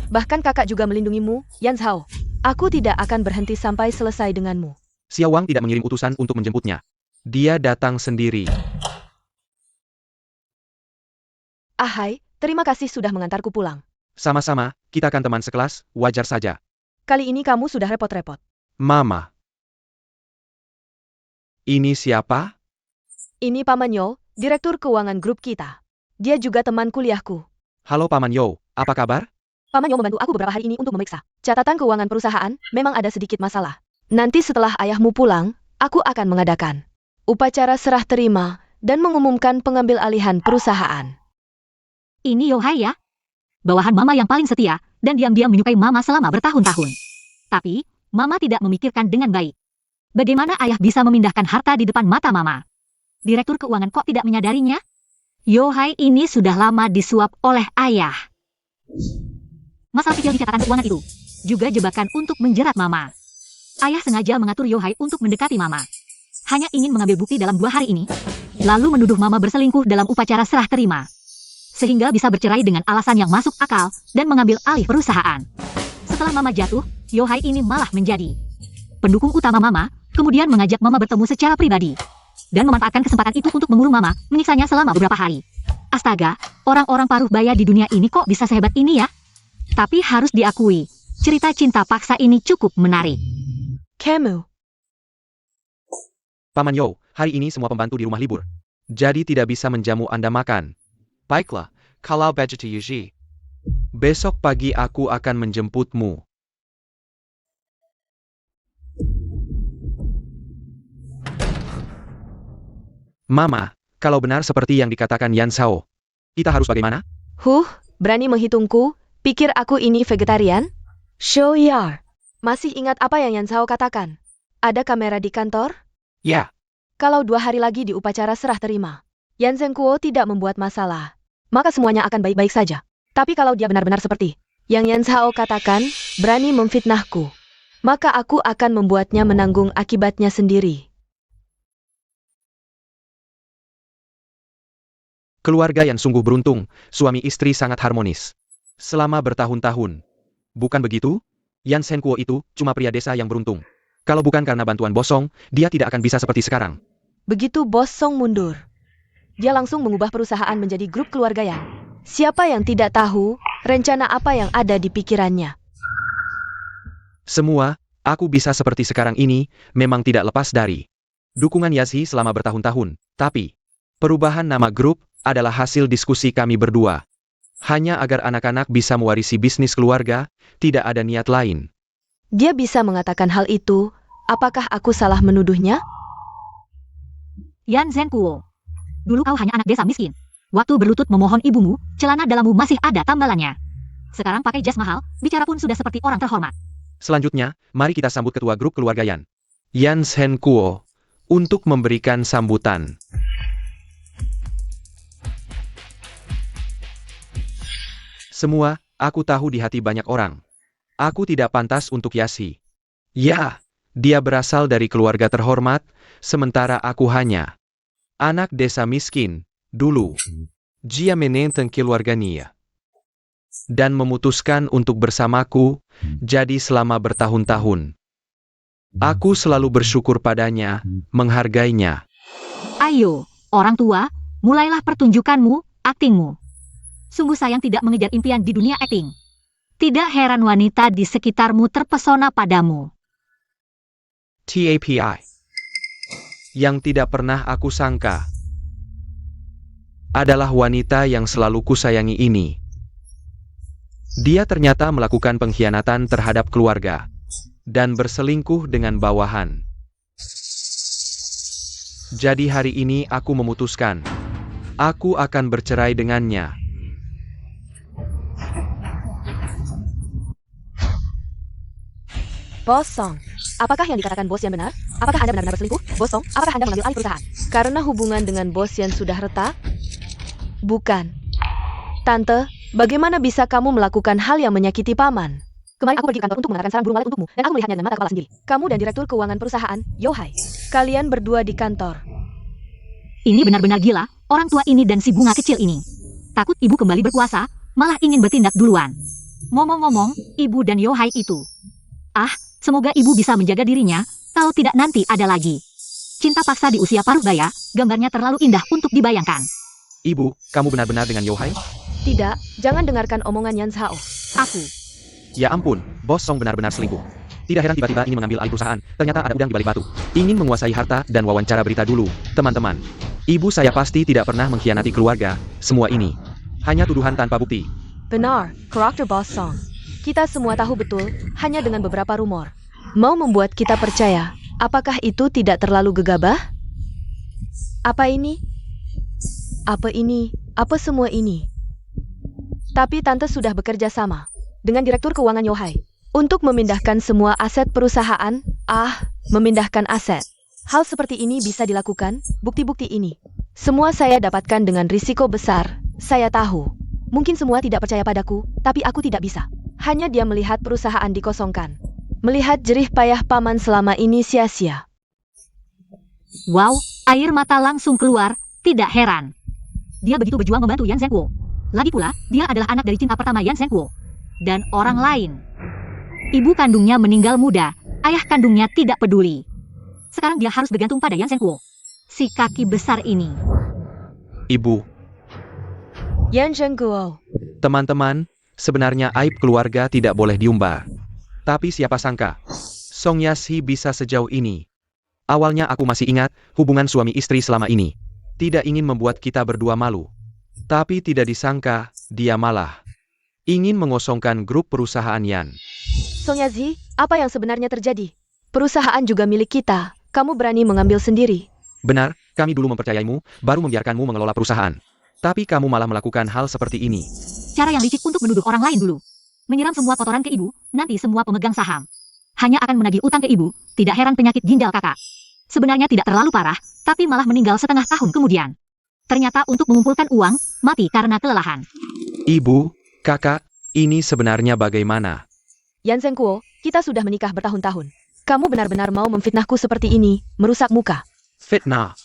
Bahkan kakak juga melindungimu, Yan Zhao. Aku tidak akan berhenti sampai selesai denganmu. Xiao Wang tidak mengirim utusan untuk menjemputnya. Dia datang sendiri. Ahai, terima kasih sudah mengantarku pulang. Sama-sama, kita kan teman sekelas, wajar saja. Kali ini kamu sudah repot-repot. Mama. Ini siapa? Ini Paman Yo, Direktur Keuangan grup kita. Dia juga teman kuliahku. Halo Paman Yo, apa kabar? Paman Yo membantu aku beberapa hari ini untuk memeriksa catatan keuangan perusahaan, memang ada sedikit masalah. Nanti setelah ayahmu pulang, aku akan mengadakan upacara serah terima dan mengumumkan pengambil alihan perusahaan. Ini Yohai ya? Bawahan mama yang paling setia, dan diam-diam menyukai mama selama bertahun-tahun. Tapi, mama tidak memikirkan dengan baik. Bagaimana ayah bisa memindahkan harta di depan mata mama? Direktur keuangan kok tidak menyadarinya? Yohai ini sudah lama disuap oleh ayah. Masalah kecil di catatan keuangan itu juga jebakan untuk menjerat mama. Ayah sengaja mengatur Yohai untuk mendekati mama. Hanya ingin mengambil bukti dalam 2 hari ini, lalu menuduh mama berselingkuh dalam upacara serah terima. Sehingga bisa bercerai dengan alasan yang masuk akal dan mengambil alih perusahaan. Setelah mama jatuh, Yohai ini malah menjadi pendukung utama mama, kemudian mengajak mama bertemu secara pribadi. Dan memanfaatkan kesempatan itu untuk mengurung mama, menyiksanya selama beberapa hari. Astaga, orang-orang paruh baya di dunia ini kok bisa sehebat ini ya? Tapi harus diakui, cerita cinta paksa ini cukup menarik. Kamu. Paman Yo, hari ini semua pembantu di rumah libur. Jadi tidak bisa menjamu Anda makan. Baiklah, kalau begitu Yuji. Besok pagi aku akan menjemputmu. Mama, kalau benar seperti yang dikatakan Yan Zhao, kita harus bagaimana? Berani menghitungku? Pikir aku ini vegetarian? Show yar. Masih ingat apa yang Yan Zhao katakan? Ada kamera di kantor? Ya. Kalau 2 hari lagi di upacara serah terima, Yan Zhengguo tidak membuat masalah, maka semuanya akan baik-baik saja. Tapi kalau dia benar-benar seperti yang Yan Zhao katakan, berani memfitnahku, maka aku akan membuatnya menanggung akibatnya sendiri. Keluarga yang sungguh beruntung, suami istri sangat harmonis. Selama bertahun-tahun. Bukan begitu? Yan Zhengguo itu cuma pria desa yang beruntung. Kalau bukan karena bantuan Bosong, dia tidak akan bisa seperti sekarang. Begitu Bosong mundur, dia langsung mengubah perusahaan menjadi grup keluarga Yan. Siapa yang tidak tahu rencana apa yang ada di pikirannya? Semua, aku bisa seperti sekarang ini, memang tidak lepas dari dukungan Yazi selama bertahun-tahun. Tapi, perubahan nama grup adalah hasil diskusi kami berdua. Hanya agar anak-anak bisa mewarisi bisnis keluarga, tidak ada niat lain. Dia bisa mengatakan hal itu, apakah aku salah menuduhnya? Yan Zhengguo, dulu kau hanya anak desa miskin. Waktu berlutut memohon ibumu, celana dalammu masih ada tambalannya. Sekarang pakai jas mahal, bicara pun sudah seperti orang terhormat. Selanjutnya, mari kita sambut ketua grup keluarga Yan. Yan Zhengguo, untuk memberikan sambutan. Semua, aku tahu di hati banyak orang. Aku tidak pantas untuk Yasi. Ya, dia berasal dari keluarga terhormat, sementara aku hanya anak desa miskin, dulu. Dia menentang keluarganya dan memutuskan untuk bersamaku, jadi selama bertahun-tahun. Aku selalu bersyukur padanya, menghargainya. Ayo, orang tua, mulailah pertunjukanmu, aktingmu. Sungguh sayang tidak mengejar impian di dunia akting. Tidak heran wanita di sekitarmu terpesona padamu. TAPI. Yang tidak pernah aku sangka adalah wanita yang selalu kusayangi ini. Dia ternyata melakukan pengkhianatan terhadap keluarga dan berselingkuh dengan bawahan. Jadi hari ini aku memutuskan, aku akan bercerai dengannya. Bos Song, apakah yang dikatakan Bos Yan benar? Apakah Anda benar-benar berselingkuh? Bos Song, apakah Anda mengambil alih perusahaan? Karena hubungan dengan Bos Yan sudah retak? Bukan. Tante, bagaimana bisa kamu melakukan hal yang menyakiti paman? Kemarin aku pergi ke kantor untuk mengatakan sarang burung walet untukmu, dan aku melihatnya dengan mata kepala sendiri. Kamu dan Direktur Keuangan Perusahaan, Yohai. Kalian berdua di kantor. Ini benar-benar gila, orang tua ini dan si bunga kecil ini. Takut ibu kembali berkuasa, malah ingin bertindak duluan. Ngomong-ngomong, ibu dan Yohai itu. Ah, semoga ibu bisa menjaga dirinya, kalau tidak nanti ada lagi. Cinta paksa di usia paruh baya, gambarnya terlalu indah untuk dibayangkan. Ibu, kamu benar-benar dengan Yohai? Tidak, jangan dengarkan omongan Yan Zhao. Aku. Ya ampun, Bos Song benar-benar selingkuh. Tidak heran tiba-tiba ingin mengambil alih perusahaan, ternyata ada udang di balik batu. Ingin menguasai harta dan wawancara berita dulu, teman-teman. Ibu saya pasti tidak pernah mengkhianati keluarga, semua ini hanya tuduhan tanpa bukti. Benar, karakter Bos Song. Kita semua tahu betul, hanya dengan beberapa rumor. Mau membuat kita percaya, apakah itu tidak terlalu gegabah? Apa ini? Apa ini? Apa semua ini? Tapi Tante sudah bekerja sama dengan Direktur Keuangan Yohai untuk memindahkan semua aset perusahaan. Memindahkan aset. Hal seperti ini bisa dilakukan, bukti-bukti ini. Semua saya dapatkan dengan risiko besar, saya tahu. Mungkin semua tidak percaya padaku, tapi aku tidak bisa. Hanya dia melihat perusahaan dikosongkan. Melihat jerih payah paman selama ini sia-sia. Wow, air mata langsung keluar, tidak heran. Dia begitu berjuang membantu Yan Zhengguo. Lagi pula, dia adalah anak dari cinta pertama Yan Zhengguo. Dan orang lain. Ibu kandungnya meninggal muda, ayah kandungnya tidak peduli. Sekarang dia harus bergantung pada Yan Zhengguo. Si kaki besar ini. Ibu, Yan Zhengguo. teman-teman, sebenarnya aib keluarga tidak boleh diumbar. Tapi siapa sangka, Song Yassi bisa sejauh ini. Awalnya aku masih ingat, hubungan suami istri selama ini. Tidak ingin membuat kita berdua malu. Tapi tidak disangka, dia malah ingin mengosongkan grup perusahaan Yan. Song Yazi, apa yang sebenarnya terjadi? Perusahaan juga milik kita, kamu berani mengambil sendiri. Benar, kami dulu mempercayaimu, baru membiarkanmu mengelola perusahaan. Tapi kamu malah melakukan hal seperti ini. Cara yang licik untuk menuduh orang lain dulu. Menyiram semua kotoran ke ibu, nanti semua pemegang saham. Hanya akan menagih utang ke ibu, tidak heran penyakit ginjal kakak. Sebenarnya tidak terlalu parah, tapi malah meninggal setengah tahun kemudian. Ternyata untuk mengumpulkan uang, mati karena kelelahan. Ibu, kakak, ini sebenarnya bagaimana? Yan Zhengguo, kita sudah menikah bertahun-tahun. Kamu benar-benar mau memfitnahku seperti ini, merusak muka. Fitnah.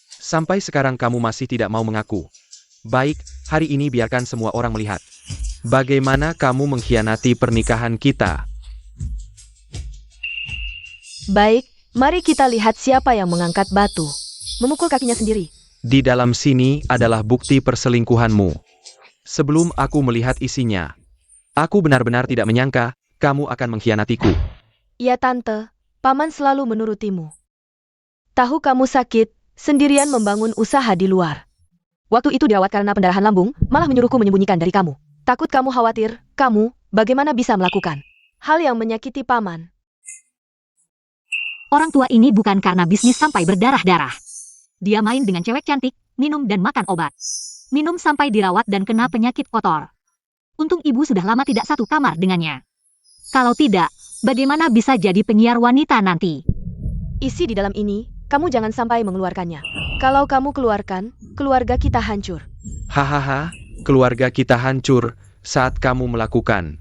Sampai sekarang kamu masih tidak mau mengaku. Baik, hari ini biarkan semua orang melihat. Bagaimana kamu mengkhianati pernikahan kita? Baik, mari kita lihat siapa yang mengangkat batu. Memukul kakinya sendiri. Di dalam sini adalah bukti perselingkuhanmu. Sebelum aku melihat isinya, aku benar-benar tidak menyangka kamu akan mengkhianatiku. Iya Tante, Paman selalu menurutimu. Tahu kamu sakit, sendirian membangun usaha di luar. Waktu itu dirawat karena pendarahan lambung, malah menyuruhku menyembunyikan dari kamu. Takut kamu khawatir, kamu, bagaimana bisa melakukan hal yang menyakiti Paman? Orang tua ini bukan karena bisnis sampai berdarah-darah. Dia main dengan cewek cantik, minum dan makan obat. Minum sampai dirawat dan kena penyakit kotor. Untung ibu sudah lama tidak satu kamar dengannya. Kalau tidak, bagaimana bisa jadi penyiar wanita nanti? Isi di dalam ini, kamu jangan sampai mengeluarkannya. Kalau kamu keluarkan, keluarga kita hancur. Hahaha, keluarga kita hancur saat kamu melakukan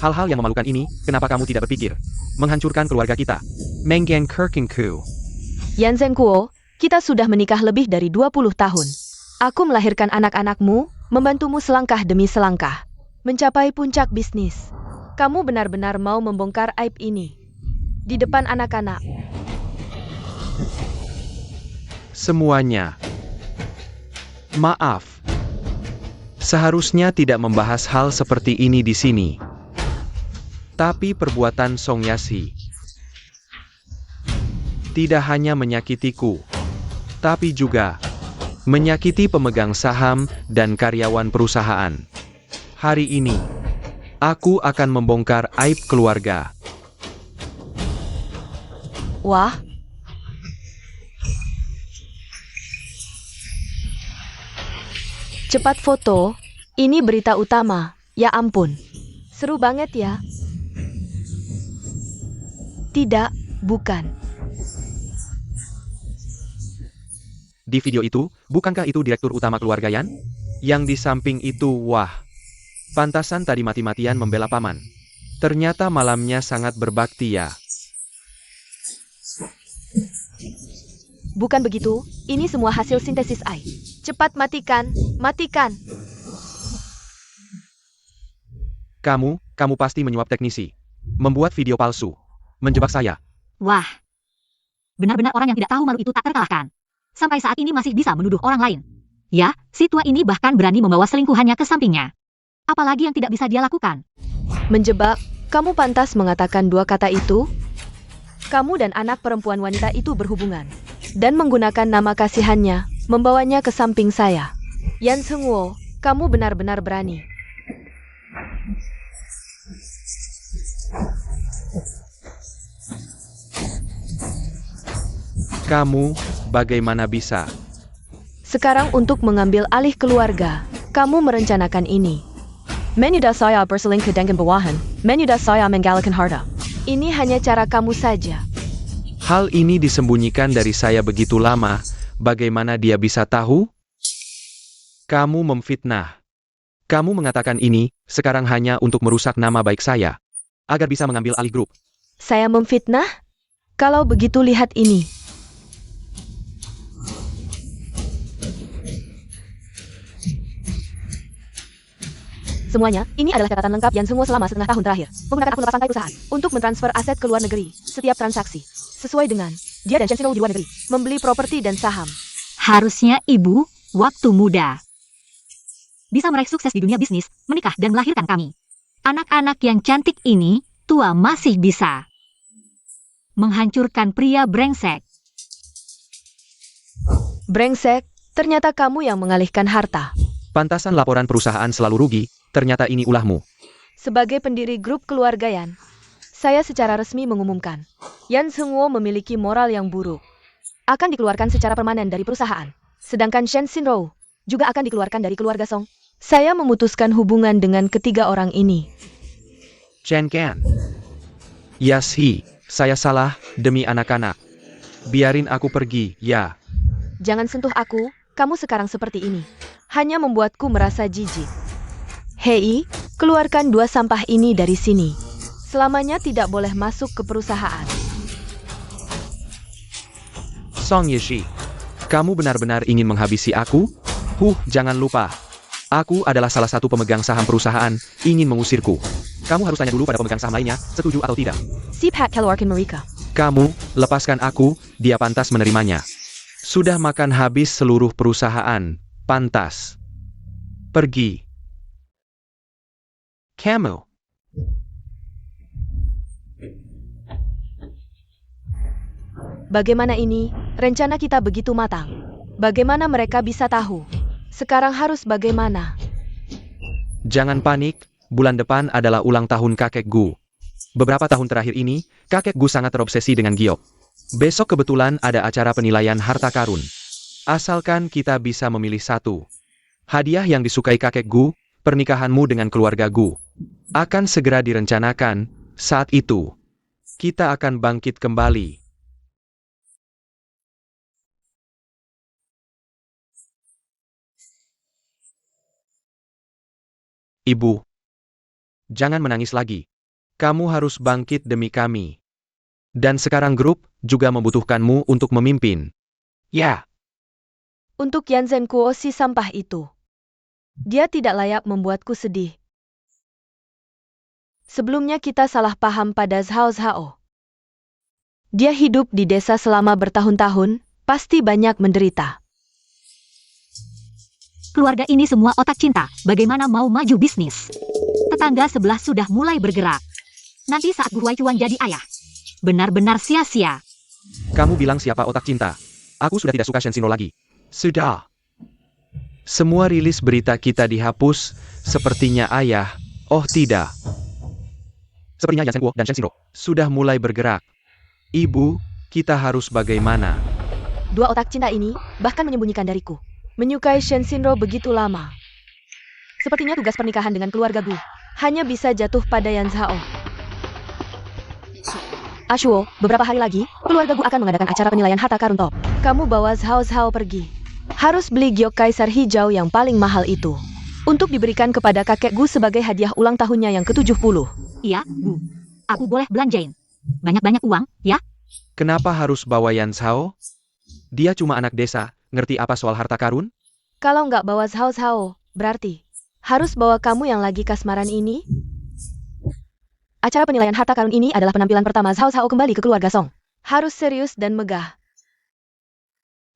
hal-hal yang memalukan ini. Kenapa kamu tidak berpikir menghancurkan keluarga kita? Menggen Kerkingku. Yan Zhengguo, Kita sudah menikah lebih dari 20 tahun. Aku melahirkan anak-anakmu, membantumu selangkah demi selangkah. Mencapai puncak bisnis. Kamu benar-benar mau membongkar aib ini. Di depan anak-anak. Semuanya. Maaf. Seharusnya tidak membahas hal seperti ini di sini. Tapi perbuatan Song Yasi tidak hanya menyakitiku, tapi juga menyakiti pemegang saham dan karyawan perusahaan. Hari ini, aku akan membongkar aib keluarga. Wah. Cepat foto, ini berita utama. Ya ampun. Seru banget ya. Tidak, bukan. Di video itu, bukankah itu direktur utama keluarga Yan? Yang di samping itu, wah. Pantasan tadi mati-matian membela paman. Ternyata malamnya sangat berbakti ya. Bukan begitu, ini semua hasil sintesis AI. Cepat matikan, matikan. Kamu pasti menyuap teknisi. Membuat video palsu. Menjebak saya. Wah. Benar-benar orang yang tidak tahu malu itu tak terkalahkan. Sampai saat ini masih bisa menuduh orang lain. Ya, si tua ini bahkan berani membawa selingkuhannya ke sampingnya. Apalagi yang tidak bisa dia lakukan. Menjebak, kamu pantas mengatakan dua kata itu? Kamu dan anak perempuan wanita itu berhubungan. Dan menggunakan nama kasihannya, membawanya ke samping saya. Yan Seung-woo, kamu benar-benar berani. Kamu, bagaimana bisa? Sekarang untuk mengambil alih keluarga, kamu merencanakan ini. Menyudah saya berselingkuh dengan bawahan, menyudah saya menggalakkan harta. Ini hanya cara kamu saja. Hal ini disembunyikan dari saya begitu lama, bagaimana dia bisa tahu? Kamu memfitnah. Kamu mengatakan ini, sekarang hanya untuk merusak nama baik saya. Agar bisa mengambil alih grup. Saya memfitnah? Kalau begitu lihat ini. Semuanya, ini adalah catatan lengkap Yan Seung-woo selama setengah tahun terakhir. Menggunakan akun lepas pantai perusahaan untuk mentransfer aset ke luar negeri. Setiap transaksi. Sesuai dengan dia dan Shen Shin-woo di luar negeri. Membeli properti dan saham. Harusnya ibu, waktu muda. Bisa meraih sukses di dunia bisnis, menikah dan melahirkan kami. Anak-anak yang cantik ini, tua masih bisa. Menghancurkan pria brengsek. Brengsek, ternyata kamu yang mengalihkan harta. Pantasan laporan perusahaan selalu rugi, ternyata ini ulahmu. Sebagai pendiri grup keluarga Yan, saya secara resmi mengumumkan, Yan Seung-woo memiliki moral yang buruk. Akan dikeluarkan secara permanen dari perusahaan. Sedangkan Shen Shin-woo juga akan dikeluarkan dari keluarga Song. Saya memutuskan hubungan dengan ketiga orang ini. Chen Kan. Yasi, saya salah, demi anak-anak. Biarin aku pergi, ya. Jangan sentuh aku, kamu sekarang seperti ini. Hanya membuatku merasa jijik. Hei, keluarkan dua sampah ini dari sini. Selamanya tidak boleh masuk ke perusahaan. Song Yeshi, kamu benar-benar ingin menghabisi aku? Jangan lupa. Aku adalah salah satu pemegang saham perusahaan, ingin mengusirku. Kamu harus tanya dulu pada pemegang saham lainnya, setuju atau tidak. Sipat keluarkan mereka. Kamu, lepaskan aku, dia pantas menerimanya. Sudah makan habis seluruh perusahaan, pantas. Pergi. Kamu. Bagaimana ini? Rencana kita begitu matang. Bagaimana mereka bisa tahu? Sekarang harus bagaimana? Jangan panik, bulan depan adalah ulang tahun kakek Gu. Beberapa tahun terakhir ini, kakek Gu sangat terobsesi dengan giok. Besok kebetulan ada acara penilaian harta karun. Asalkan kita bisa memilih satu. Hadiah yang disukai kakek Gu, pernikahanmu dengan keluarga Gu. Akan segera direncanakan, saat itu. Kita akan bangkit kembali. Ibu. Jangan menangis lagi. Kamu harus bangkit demi kami. Dan sekarang grup juga membutuhkanmu untuk memimpin. Ya, Untuk Yanzen Kuo si sampah itu. Dia tidak layak membuatku sedih. Sebelumnya kita salah paham pada Zhao Zhao. Dia hidup di desa selama bertahun-tahun, pasti banyak menderita. Keluarga ini semua otak cinta, bagaimana mau maju bisnis? Tetangga sebelah sudah mulai bergerak. Nanti saat Gu Huaichuan jadi ayah, benar-benar sia-sia. kamu bilang siapa otak cinta? Aku sudah tidak suka Shen Xinro lagi. Sudah. Semua rilis berita kita dihapus, sepertinya ayah. Oh tidak. Sepertinya Yan Zhenguo dan Shen Xinro sudah mulai bergerak. Ibu, kita harus bagaimana? Dua otak cinta ini bahkan menyembunyikan dariku. Menyukai Shen Xinro begitu lama. Sepertinya tugas pernikahan dengan keluarga Gu hanya bisa jatuh pada Yan Zhao. Ashuo, beberapa hari lagi, keluarga Gu akan mengadakan acara penilaian harta karun top. Kamu bawa Zhao Zhao pergi. Harus beli giok kaisar hijau yang paling mahal itu. Untuk diberikan kepada kakek Gu sebagai hadiah ulang tahunnya yang ke-70. Iya, Bu. Aku boleh belanjain. Banyak-banyak uang, ya? Kenapa harus bawa Yan Zhao? Dia cuma anak desa, ngerti apa soal harta karun? Kalau nggak bawa Zhao Zhao, berarti harus bawa kamu yang lagi kasmaran ini? Acara penilaian harta karun ini adalah penampilan pertama Zhao Zhao kembali ke keluarga Song. Harus serius dan megah.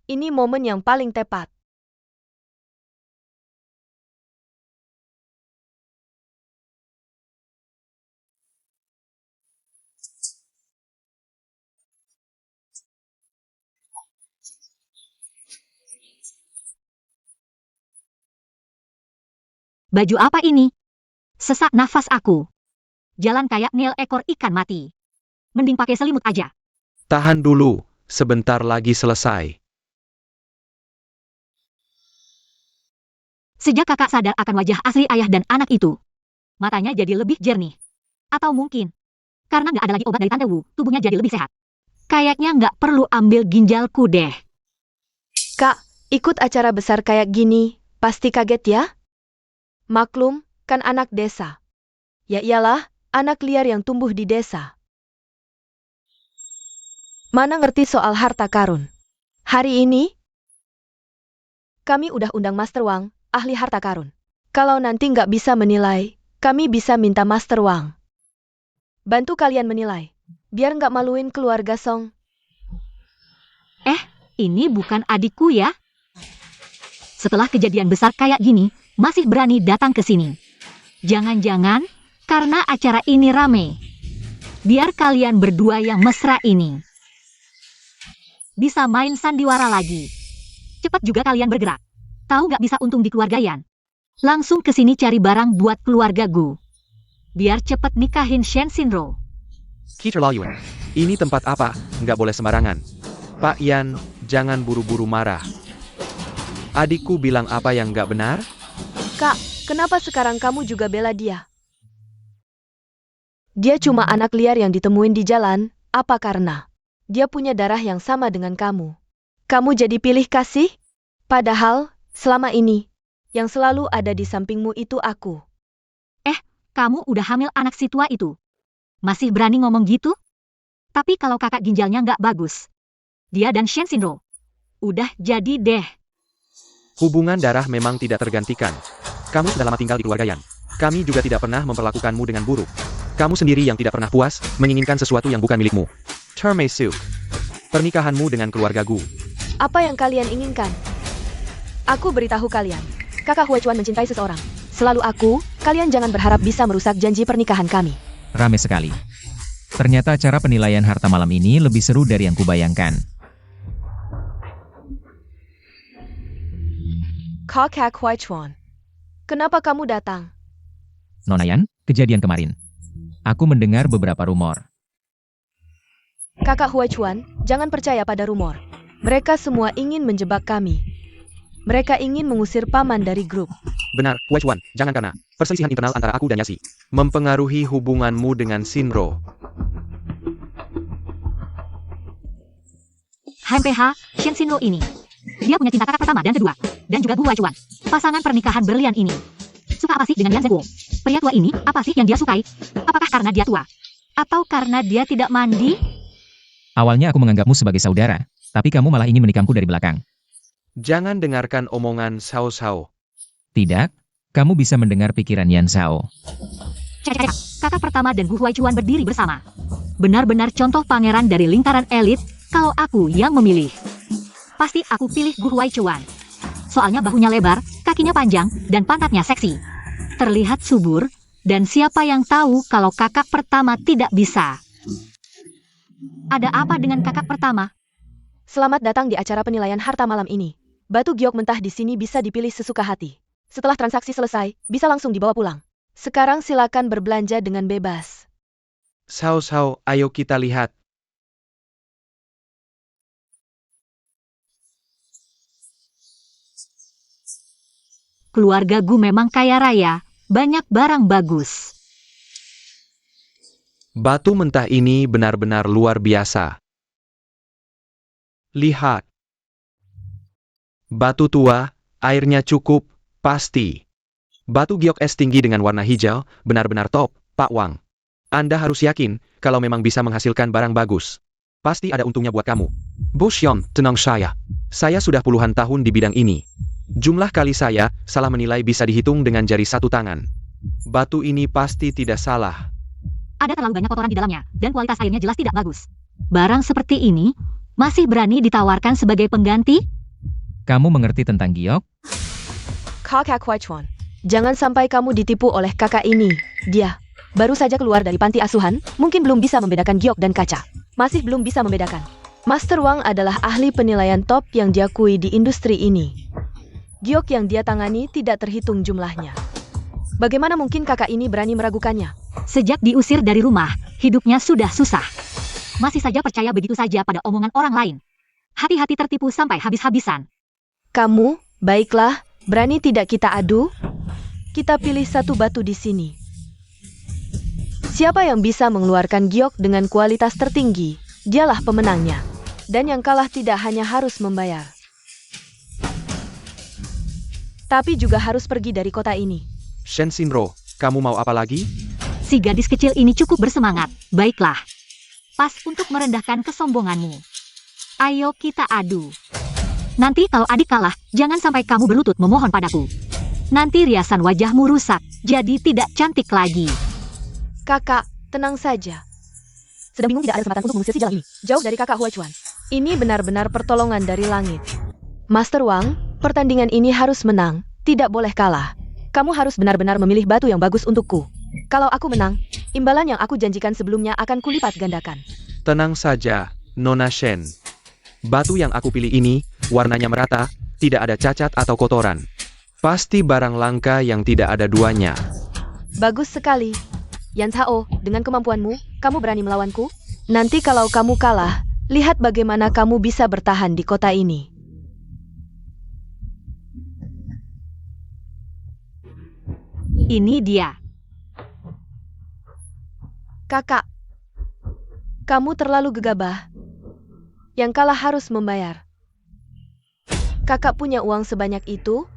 Ini momen yang paling tepat. Baju apa ini? Sesak nafas aku. Jalan kayak nil ekor ikan mati. Mending pakai selimut aja. Tahan dulu, sebentar lagi selesai. Sejak kakak sadar akan wajah asli ayah dan anak itu, matanya jadi lebih jernih. Atau mungkin, karena nggak ada lagi obat dari Tante Wu, tubuhnya jadi lebih sehat. Kayaknya nggak perlu ambil ginjalku deh. Kak, ikut acara besar kayak gini, pasti kaget ya? Maklum, kan anak desa. Ya iyalah, anak liar yang tumbuh di desa. Mana ngerti soal harta karun. Hari ini, kami udah undang Master Wang, ahli harta karun. Kalau nanti nggak bisa menilai, kami bisa minta Master Wang. Bantu kalian menilai, biar nggak maluin keluarga Song. Ini bukan adikku ya? Setelah kejadian besar kayak gini, masih berani datang ke sini. Jangan-jangan karena acara ini rame. Biar kalian berdua yang mesra ini bisa main sandiwara lagi. Cepat juga kalian bergerak. Tahu nggak bisa untung di keluarga Yan? Langsung ke sini cari barang buat keluarga Gu. Biar cepet nikahin Shen Xinro. Keterlaluan. Ini tempat apa? Nggak boleh sembarangan. Pak Yan, jangan buru-buru marah. Adikku bilang apa yang nggak benar? Kak, kenapa sekarang kamu juga bela dia? Dia cuma anak liar yang ditemuin di jalan, apa karena dia punya darah yang sama dengan kamu? Kamu jadi pilih kasih? Padahal, selama ini, yang selalu ada di sampingmu itu aku. Kamu udah hamil anak si tua itu. Masih berani ngomong gitu? Tapi kalau kakak ginjalnya nggak bagus, dia dan Shen Xinro udah jadi deh. Hubungan darah memang tidak tergantikan. Kamu sudah lama tinggal di keluarga Yan. Kami juga tidak pernah memperlakukanmu dengan buruk. Kamu sendiri yang tidak pernah puas, menginginkan sesuatu yang bukan milikmu. Termasuk pernikahanmu dengan keluarga Gu. Apa yang kalian inginkan? Aku beritahu kalian, kakak Huaichuan mencintai seseorang. Selalu aku, kalian jangan berharap bisa merusak janji pernikahan kami. Rame sekali. Ternyata acara penilaian harta malam ini lebih seru dari yang kubayangkan. Kakak Huaichuan, kenapa kamu datang? Nona Yan, kejadian kemarin. Aku mendengar beberapa rumor. Kakak Huaichuan, jangan percaya pada rumor. Mereka semua ingin menjebak kami. Mereka ingin mengusir paman dari grup. Benar, Huaichuan, jangan karena perselisihan internal antara aku dan Yasi mempengaruhi hubunganmu dengan Xinro. HMPH, Shen Xinro ini. Dia punya cinta kakak pertama dan kedua. Dan juga Gu Huaichuan. Pasangan pernikahan berlian ini. Suka apa sih dengan Yan Zhenguo? Pria tua ini, apa sih yang dia sukai? Apakah karena dia tua? Atau karena dia tidak mandi? Awalnya aku menganggapmu sebagai saudara. Tapi kamu malah ingin menikamku dari belakang. Jangan dengarkan omongan Cao Cao. Tidak, kamu bisa mendengar pikiran Yan Zhao. Cek, kakak pertama dan Gu Huaichuan berdiri bersama. Benar-benar contoh pangeran dari lingkaran elit, kalau aku yang memilih. Pasti aku pilih Gu Huaichuan. Soalnya bahunya lebar, kakinya panjang, dan pantatnya seksi. Terlihat subur, dan siapa yang tahu kalau kakak pertama tidak bisa? Ada apa dengan kakak pertama? Selamat datang di acara penilaian harta malam ini. Batu giok mentah di sini bisa dipilih sesuka hati. Setelah transaksi selesai, bisa langsung dibawa pulang. Sekarang silakan berbelanja dengan bebas. Cao Cao, ayo kita lihat. Keluarga Gu memang kaya raya, banyak barang bagus. Batu mentah ini benar-benar luar biasa. Lihat. Batu tua, airnya cukup, pasti. Batu giok es tinggi dengan warna hijau, benar-benar top, Pak Wang. Anda harus yakin, kalau memang bisa menghasilkan barang bagus. Pasti ada untungnya buat kamu. Bo Xion, tenang saya. Saya sudah puluhan tahun di bidang ini. Jumlah kali saya salah menilai bisa dihitung dengan jari satu tangan. Batu ini pasti tidak salah. Ada terlalu banyak kotoran di dalamnya, dan kualitas airnya jelas tidak bagus. Barang seperti ini, masih berani ditawarkan sebagai pengganti? Kamu mengerti tentang giok? Kakak Huaichuan, jangan sampai kamu ditipu oleh kakak ini. Dia baru saja keluar dari panti asuhan, mungkin belum bisa membedakan giok dan kaca. Masih belum bisa membedakan. Master Wang adalah ahli penilaian top yang diakui di industri ini. Giok yang dia tangani tidak terhitung jumlahnya. Bagaimana mungkin kakak ini berani meragukannya? Sejak diusir dari rumah, hidupnya sudah susah. Masih saja percaya begitu saja pada omongan orang lain. Hati-hati tertipu sampai habis-habisan. Kamu, baiklah, berani tidak kita adu? Kita pilih satu batu di sini. Siapa yang bisa mengeluarkan giok dengan kualitas tertinggi, dialah pemenangnya. Dan yang kalah tidak hanya harus membayar, tapi juga harus pergi dari kota ini. Shen Xinro, kamu mau apa lagi? Si gadis kecil ini cukup bersemangat. Baiklah. Pas untuk merendahkan kesombonganmu. Ayo kita adu. Nanti kalau adik kalah, jangan sampai kamu berlutut memohon padaku. Nanti riasan wajahmu rusak, jadi tidak cantik lagi. Kakak, tenang saja. Sedang bingung tidak ada kesempatan untuk mengusir si jalan ini. Jauh dari kakak Huaichuan. Ini benar-benar pertolongan dari langit. Master Wang, pertandingan ini harus menang, tidak boleh kalah. Kamu harus benar-benar memilih batu yang bagus untukku. Kalau aku menang, imbalan yang aku janjikan sebelumnya akan kulipat gandakan. Tenang saja, Nona Shen. Batu yang aku pilih ini, warnanya merata, tidak ada cacat atau kotoran. Pasti barang langka yang tidak ada duanya. Bagus sekali. Yan Zhao, dengan kemampuanmu, kamu berani melawanku? Nanti kalau kamu kalah, lihat bagaimana kamu bisa bertahan di kota ini. Ini dia. Kakak, kamu terlalu gegabah. Yang kalah harus membayar. Kakak punya uang sebanyak itu?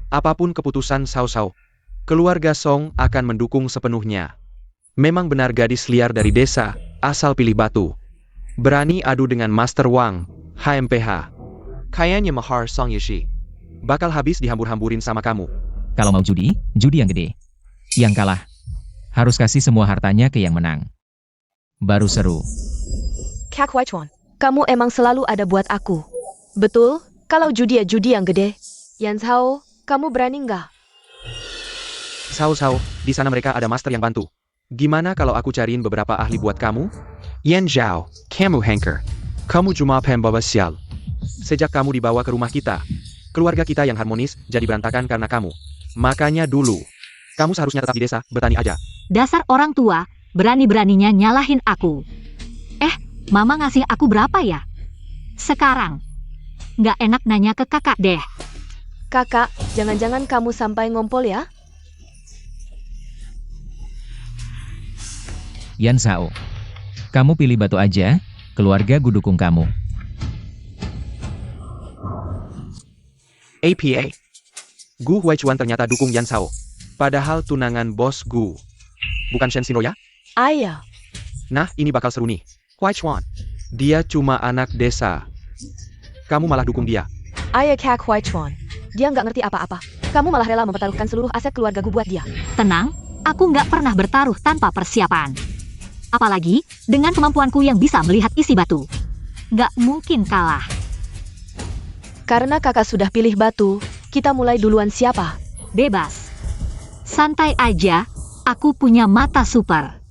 Apapun keputusan Cao Cao, keluarga Song akan mendukung sepenuhnya. Memang benar gadis liar dari desa, asal pilih batu. Berani adu dengan Master Wang, HMPH. Kayaknya mahar Song Yishi. Bakal habis dihambur-hamburin sama kamu. Kalau mau judi, judi yang gede. Yang kalah, harus kasih semua hartanya ke yang menang. Baru seru. Kak Huaichuan, kamu emang selalu ada buat aku. Betul, kalau judi ya judi yang gede. Yan Zhao, kamu berani nggak? Cao Cao, di sana mereka ada master yang bantu. Gimana kalau aku cariin beberapa ahli buat kamu? Yan Zhao, kamu hanker. Kamu cuma pembawa sial. Sejak kamu dibawa ke rumah kita, keluarga kita yang harmonis jadi berantakan karena kamu. Makanya dulu, kamu seharusnya tetap di desa, bertani aja. Dasar orang tua, berani-beraninya nyalahin aku. Mama ngasih aku berapa ya? Sekarang. Nggak enak nanya ke kakak deh. Kakak, jangan-jangan kamu sampai ngompol ya? Yan Zhao, kamu pilih batu aja, keluarga gue dukung kamu. APA. Gu Huaichuan ternyata dukung Yan Zhao. Padahal tunangan bos Gu. Bukan Shen Xinro ya? Ayah. Nah, ini bakal seru nih. Huaichuan. Dia cuma anak desa. kamu malah dukung dia. Ayah Kak Huai Chuan. Dia nggak ngerti apa-apa. Kamu malah rela mempertaruhkan seluruh aset keluargaku buat dia. Tenang, aku nggak pernah bertaruh tanpa persiapan. Apalagi dengan kemampuanku yang bisa melihat isi batu. Nggak mungkin kalah. Karena kakak sudah pilih batu, kita mulai duluan siapa? Bebas. Santai aja, aku punya mata super.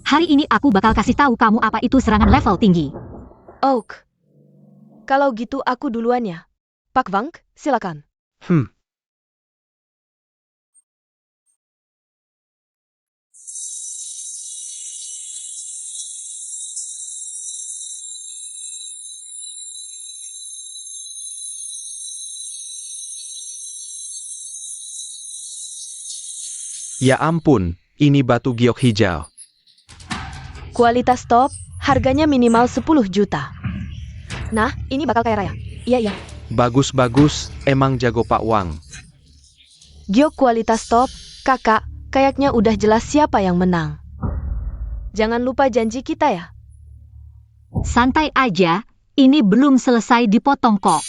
Hari ini aku bakal kasih tahu kamu apa itu serangan level tinggi. Oak. Kalau gitu aku duluan ya. Pak Wang, silakan. Ya ampun, ini batu giok hijau. Kualitas top, harganya minimal 10 juta. Nah, ini bakal kaya raya. Iya. Bagus-bagus, emang jago Pak Wang. Giok kualitas top, kakak, kayaknya udah jelas siapa yang menang. Jangan lupa janji kita ya. Santai aja, ini belum selesai dipotong kok.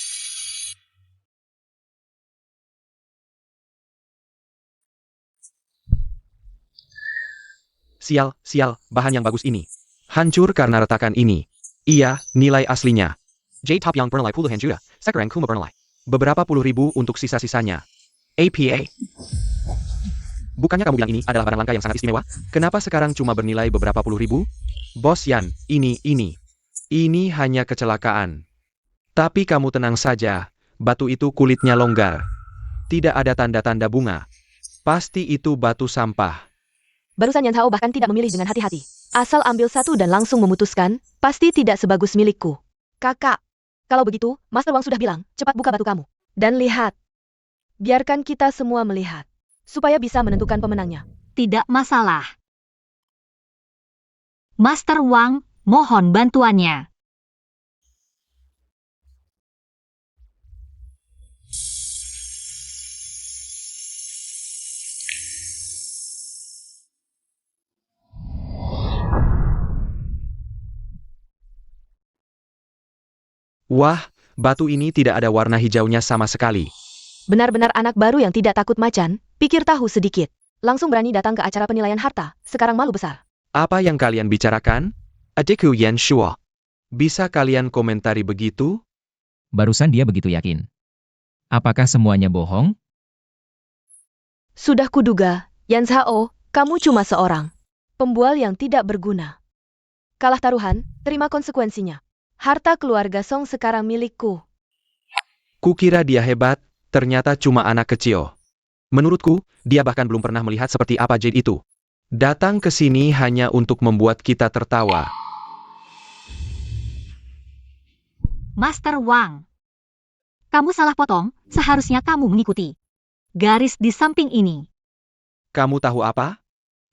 Sial, bahan yang bagus ini. Hancur karena retakan ini. Iya, nilai aslinya. J Top yang bernilai puluhan juta, sekarang kuma bernilai beberapa puluh ribu untuk sisa-sisanya. APA. Bukannya kamu bilang ini adalah barang langka yang sangat istimewa? Kenapa sekarang cuma bernilai beberapa puluh ribu? Bos Yan, ini hanya kecelakaan. Tapi kamu tenang saja, batu itu kulitnya longgar. Tidak ada tanda-tanda bunga. Pasti itu batu sampah. Barusan Yan Hao bahkan tidak memilih dengan hati-hati. Asal ambil satu dan langsung memutuskan, pasti tidak sebagus milikku. Kakak, kalau begitu, Master Wang sudah bilang, cepat buka batu kamu. Dan lihat. Biarkan kita semua melihat. Supaya bisa menentukan pemenangnya. Tidak masalah. Master Wang, mohon bantuannya. Wah, batu ini tidak ada warna hijaunya sama sekali. Benar-benar anak baru yang tidak takut macan, pikir tahu sedikit. Langsung berani datang ke acara penilaian harta, sekarang malu besar. Apa yang kalian bicarakan? Adikku Yan Shuo. Bisa kalian komentari begitu? Barusan dia begitu yakin. Apakah semuanya bohong? Sudah kuduga, Yan Hao, kamu cuma seorang pembual yang tidak berguna. Kalah taruhan, terima konsekuensinya. Harta keluarga Song sekarang milikku. Kukira dia hebat, ternyata cuma anak kecil. Menurutku, dia bahkan belum pernah melihat seperti apa Jade itu. Datang ke sini hanya untuk membuat kita tertawa. Master Wang. Kamu salah potong, seharusnya kamu mengikuti garis di samping ini. Kamu tahu apa?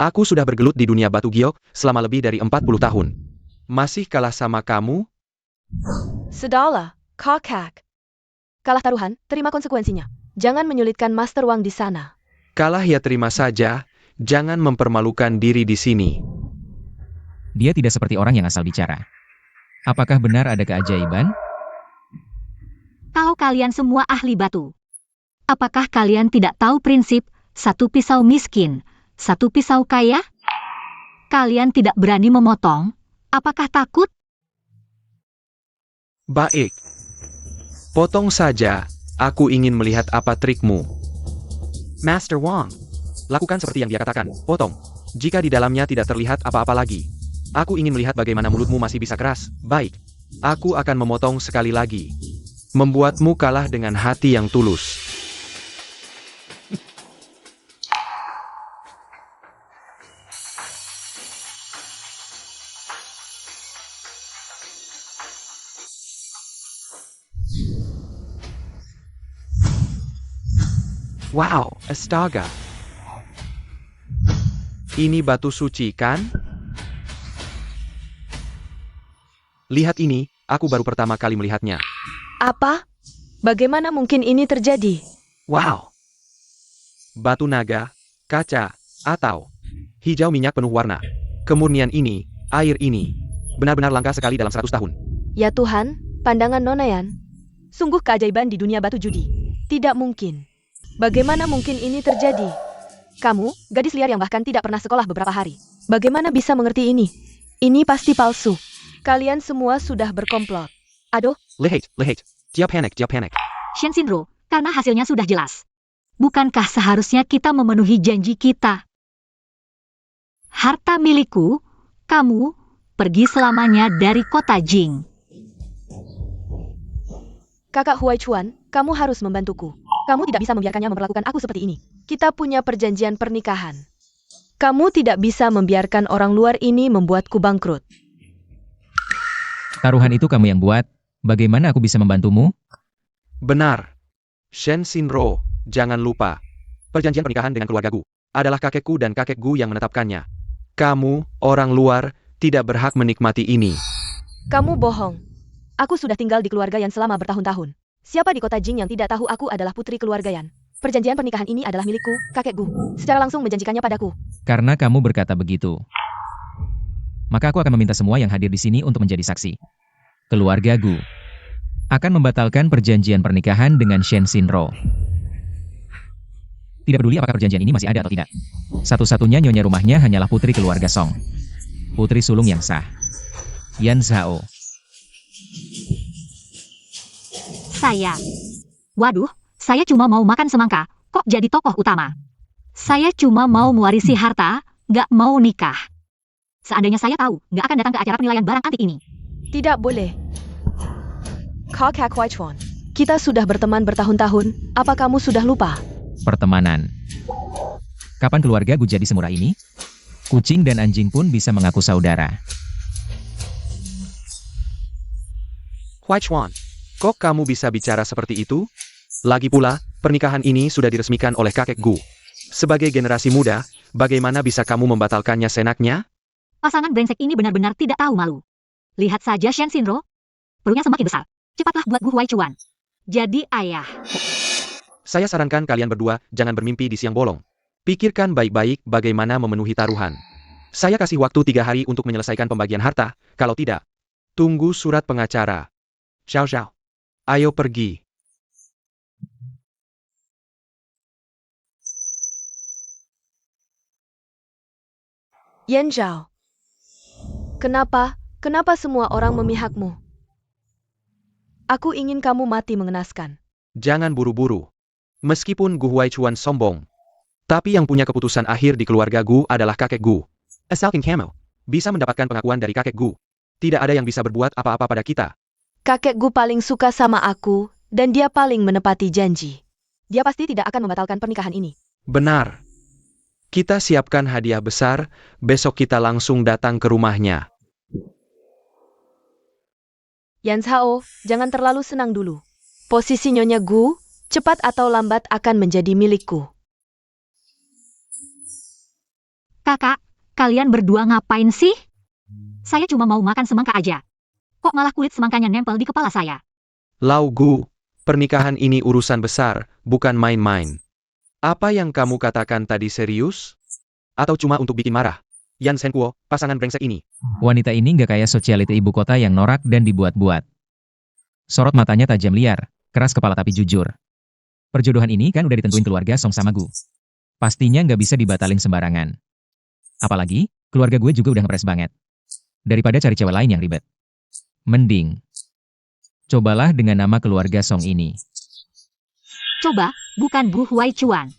Aku sudah bergelut di dunia batu giok selama lebih dari 40 tahun. Masih kalah sama kamu? Sudahlah, kakak. Kalah taruhan, terima konsekuensinya. Jangan menyulitkan Master Wang di sana. Kalah ya terima saja, jangan mempermalukan diri di sini. Dia tidak seperti orang yang asal bicara. Apakah benar ada keajaiban? Kalau kalian semua ahli batu, apakah kalian tidak tahu prinsip satu pisau miskin, satu pisau kaya? Kalian tidak berani memotong, apakah takut? Baik. Potong saja, aku ingin melihat apa trikmu. Master Wang. Lakukan seperti yang dia katakan, potong. Jika di dalamnya tidak terlihat apa-apa lagi. Aku ingin melihat bagaimana mulutmu masih bisa keras. Baik. Aku akan memotong sekali lagi. Membuatmu kalah dengan hati yang tulus. Wow, astaga. Ini batu suci, kan? Lihat ini, aku baru pertama kali melihatnya. Apa? Bagaimana mungkin ini terjadi? Wow. Batu naga, kaca, atau hijau minyak penuh warna. Kemurnian ini, air ini, benar-benar langka sekali dalam 100 tahun. Ya Tuhan, Pandangan Nona Yan, sungguh keajaiban di dunia batu judi. Tidak mungkin. Bagaimana mungkin ini terjadi? Kamu, gadis liar yang bahkan tidak pernah sekolah beberapa hari. Bagaimana bisa mengerti ini? Ini pasti palsu. Kalian semua sudah berkomplot. Aduh, Lihat. Dia panik. Shen Xinro, karena hasilnya sudah jelas. Bukankah seharusnya kita memenuhi janji kita? Harta milikku, kamu pergi selamanya dari kota Jing. Kakak Huai Chuan, kamu harus membantuku. Kamu tidak bisa membiarkannya memperlakukan aku seperti ini. Kita punya perjanjian pernikahan. Kamu tidak bisa membiarkan orang luar ini membuatku bangkrut. Taruhan itu kamu yang buat. Bagaimana aku bisa membantumu? Benar. Shen Xinro, jangan lupa. Perjanjian pernikahan dengan keluarga Gu adalah kakekku dan kakek Gu yang menetapkannya. Kamu, orang luar, tidak berhak menikmati ini. Kamu bohong. Aku sudah tinggal di keluarga Yan selama bertahun-tahun. Siapa di kota Jing yang tidak tahu aku adalah putri keluarga Yan? Perjanjian pernikahan ini adalah milikku, kakek Gu. Secara langsung menjanjikannya padaku. Karena kamu berkata begitu. Maka aku akan meminta semua yang hadir di sini untuk menjadi saksi. Keluarga Gu akan membatalkan perjanjian pernikahan dengan Shen Xinro. Tidak peduli apakah perjanjian ini masih ada atau tidak. Satu-satunya nyonya rumahnya hanyalah putri keluarga Song. Putri sulung yang sah. Yan Zhao. Waduh, saya cuma mau makan semangka, kok jadi tokoh utama? Saya cuma mau mewarisi harta, nggak mau nikah. Seandainya saya tahu, nggak akan datang ke acara penilaian barang antik ini. Tidak boleh. Kakak Huai Chuan, kita sudah berteman bertahun-tahun. Apa kamu sudah lupa? Pertemanan. Kapan keluarga Gu jadi semurah ini? Kucing dan anjing pun bisa mengaku saudara. Huai Chuan, kok kamu bisa bicara seperti itu? Lagi pula, pernikahan ini sudah diresmikan oleh kakek Gu. Sebagai generasi muda, bagaimana bisa kamu membatalkannya senaknya? Pasangan brengsek ini benar-benar tidak tahu malu. Lihat saja Shen Xinro. Perutnya semakin besar. Cepatlah buat Gu Huai Chuan jadi ayah. Saya sarankan kalian berdua jangan bermimpi di siang bolong. Pikirkan baik-baik bagaimana memenuhi taruhan. Saya kasih waktu 3 hari untuk menyelesaikan pembagian harta, kalau tidak, tunggu surat pengacara. Xiao. Ayo pergi. Yan Zhao. Kenapa semua orang memihakmu? Aku ingin kamu mati mengenaskan. Jangan buru-buru. Meskipun Gu Huai Chuan sombong, tapi yang punya keputusan akhir di keluarga Gu adalah kakek Gu. Asalkan kamu bisa mendapatkan pengakuan dari kakek Gu, tidak ada yang bisa berbuat apa-apa pada kita. Kakek Gu paling suka sama aku, dan dia paling menepati janji. Dia pasti tidak akan membatalkan pernikahan ini. Benar. Kita siapkan hadiah besar, besok kita langsung datang ke rumahnya. Yan Zhao, jangan terlalu senang dulu. Posisi Nyonya Gu, cepat atau lambat akan menjadi milikku. Kakak, kalian berdua ngapain sih? Saya cuma mau makan semangka aja. Kok malah kulit semangkanya nempel di kepala saya? Lau Gu, pernikahan ini urusan besar, bukan main-main. Apa yang kamu katakan tadi serius? Atau cuma untuk bikin marah? Yan Senkuo, pasangan brengsek ini. Wanita ini nggak kayak sosialite ibu kota yang norak dan dibuat-buat. Sorot matanya tajam liar, keras kepala tapi jujur. Perjodohan ini kan udah ditentuin keluarga Song sama Gu. Pastinya nggak bisa dibatalin sembarangan. Apalagi, keluarga gue juga udah ngepres banget. Daripada cari cewek lain yang ribet. Mending cobalah dengan nama keluarga Song ini. Coba, bukan Bu Huai Chuan.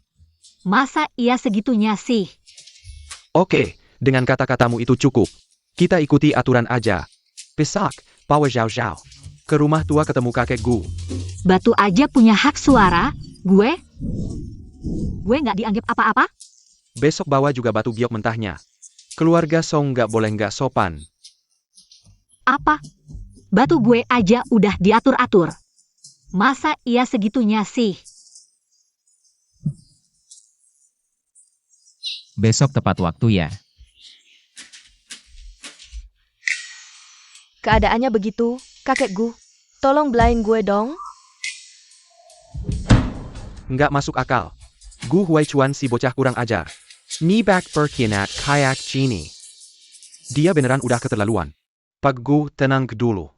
Masa ia segitunya sih? Oke, dengan kata-katamu itu cukup. Kita ikuti aturan aja. Besok, Power Zhao. Ke rumah tua ketemu kakek Gu. Batu aja punya hak suara, gue nggak dianggap apa-apa? Besok bawa juga batu giok mentahnya. Keluarga Song nggak boleh nggak sopan. Apa? Batu gue aja udah diatur-atur. Masa ia segitunya sih? Besok tepat waktu ya. Keadaannya begitu, kakek Gu. Tolong belain gue dong. Nggak masuk akal. Gu Huai Chuan si bocah kurang ajar. Ni back perkinat kayak Cini. Dia beneran udah keterlaluan. Pak Gu, tenang dulu.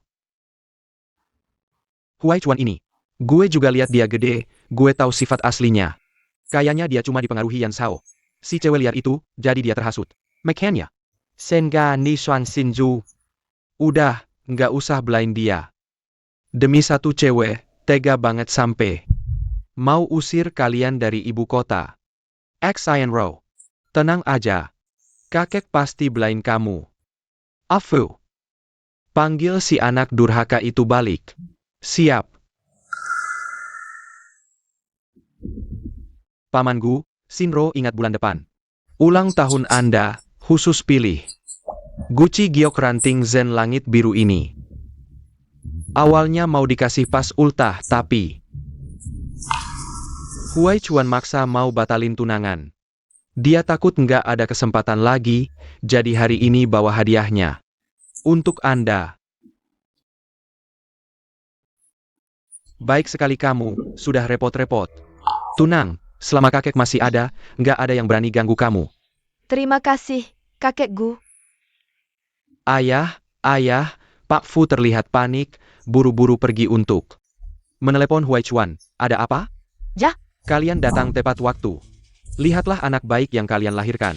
Huai Chuan ini. Gue juga lihat dia gede, gue tahu sifat aslinya. Kayaknya dia cuma dipengaruhi Yan Shao. Si cewek liar itu, jadi dia terhasut. Makanya. Senga ni Xuan Sinju. Udah, nggak usah belain dia. Demi satu cewek, tega banget sampai mau usir kalian dari ibu kota. Xinro. Tenang aja. Kakek pasti belain kamu. Afu. Panggil si anak durhaka itu balik. Siap. Paman Gu, Shinro ingat bulan depan. Ulang tahun Anda, khusus pilih. Guci giok ranting zen langit biru ini. Awalnya mau dikasih pas ultah, tapi Huai Chuan maksa mau batalin tunangan. Dia takut nggak ada kesempatan lagi, jadi hari ini bawa hadiahnya. Untuk Anda. Baik sekali kamu, sudah repot-repot. Tunang, selama kakek masih ada, nggak ada yang berani ganggu kamu. Terima kasih, kakek Gu. Ayah, Pak Fu terlihat panik, buru-buru pergi untuk menelepon Huai Chuan. Ada apa? Jah. Kalian datang tepat waktu. Lihatlah anak baik yang kalian lahirkan.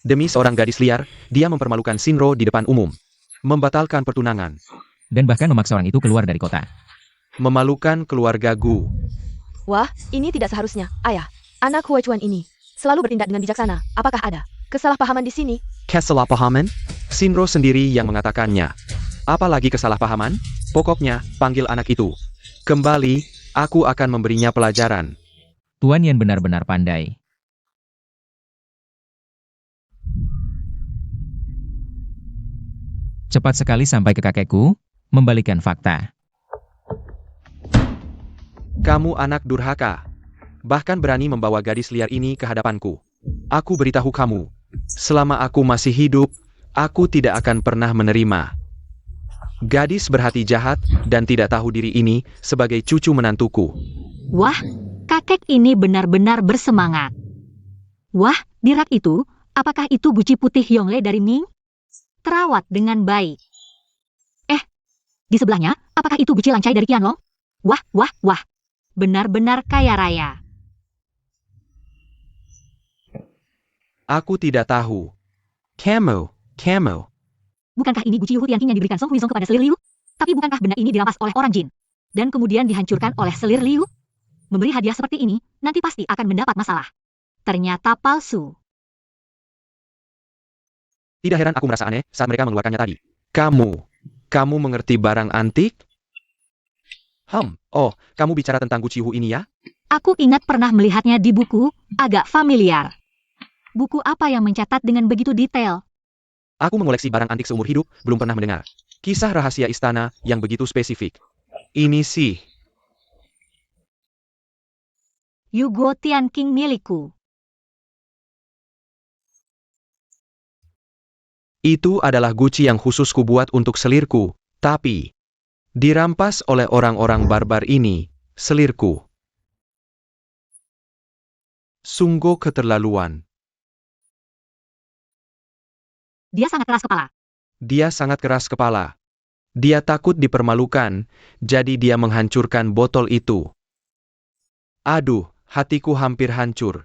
Demi seorang gadis liar, dia mempermalukan Shinro di depan umum. Membatalkan pertunangan. Dan bahkan memaksa orang itu keluar dari kota. Memalukan keluarga Gu. Wah, ini tidak seharusnya. Ayah, anak Huai Chuan ini selalu bertindak dengan bijaksana. Apakah ada kesalahpahaman di sini? Kesalahpahaman? Shinro sendiri yang mengatakannya. Apalagi kesalahpahaman? Pokoknya, panggil anak itu. Kembali, aku akan memberinya pelajaran. Tuan Yan benar-benar pandai. Cepat sekali sampai ke kakekku, membalikan fakta. Kamu anak durhaka. Bahkan berani membawa gadis liar ini ke hadapanku. Aku beritahu kamu. Selama aku masih hidup, aku tidak akan pernah menerima. Gadis berhati jahat dan tidak tahu diri ini sebagai cucu menantuku. Wah, kakek ini benar-benar bersemangat. Wah, di rak itu, apakah itu guci putih Yongle dari Ming? Terawat dengan baik. Di sebelahnya, apakah itu guci lancai dari Qianlong? Wah. Benar-benar kaya raya. Aku tidak tahu. Camo. Bukankah ini guci Yuhu Tianqing yang diberikan Song Huizong kepada selir Liu? Tapi bukankah benda ini dirampas oleh orang jin? Dan kemudian dihancurkan oleh selir Liu? Memberi hadiah seperti ini, nanti pasti akan mendapat masalah. Ternyata palsu. Tidak heran aku merasa aneh saat mereka mengeluarkannya tadi. Kamu mengerti barang antik? Oh, kamu bicara tentang guci Hu ini ya? Aku ingat pernah melihatnya di buku, agak familiar. Buku apa yang mencatat dengan begitu detail? Aku mengoleksi barang antik seumur hidup, belum pernah mendengar kisah rahasia istana yang begitu spesifik. Ini sih. Yugo Tianqing milikku. Itu adalah guci yang khusus kubuat untuk selirku, tapi dirampas oleh orang-orang barbar ini, selirku. Sungguh keterlaluan. Dia sangat keras kepala. Dia sangat keras kepala. Dia takut dipermalukan, jadi dia menghancurkan botol itu. Aduh, hatiku hampir hancur.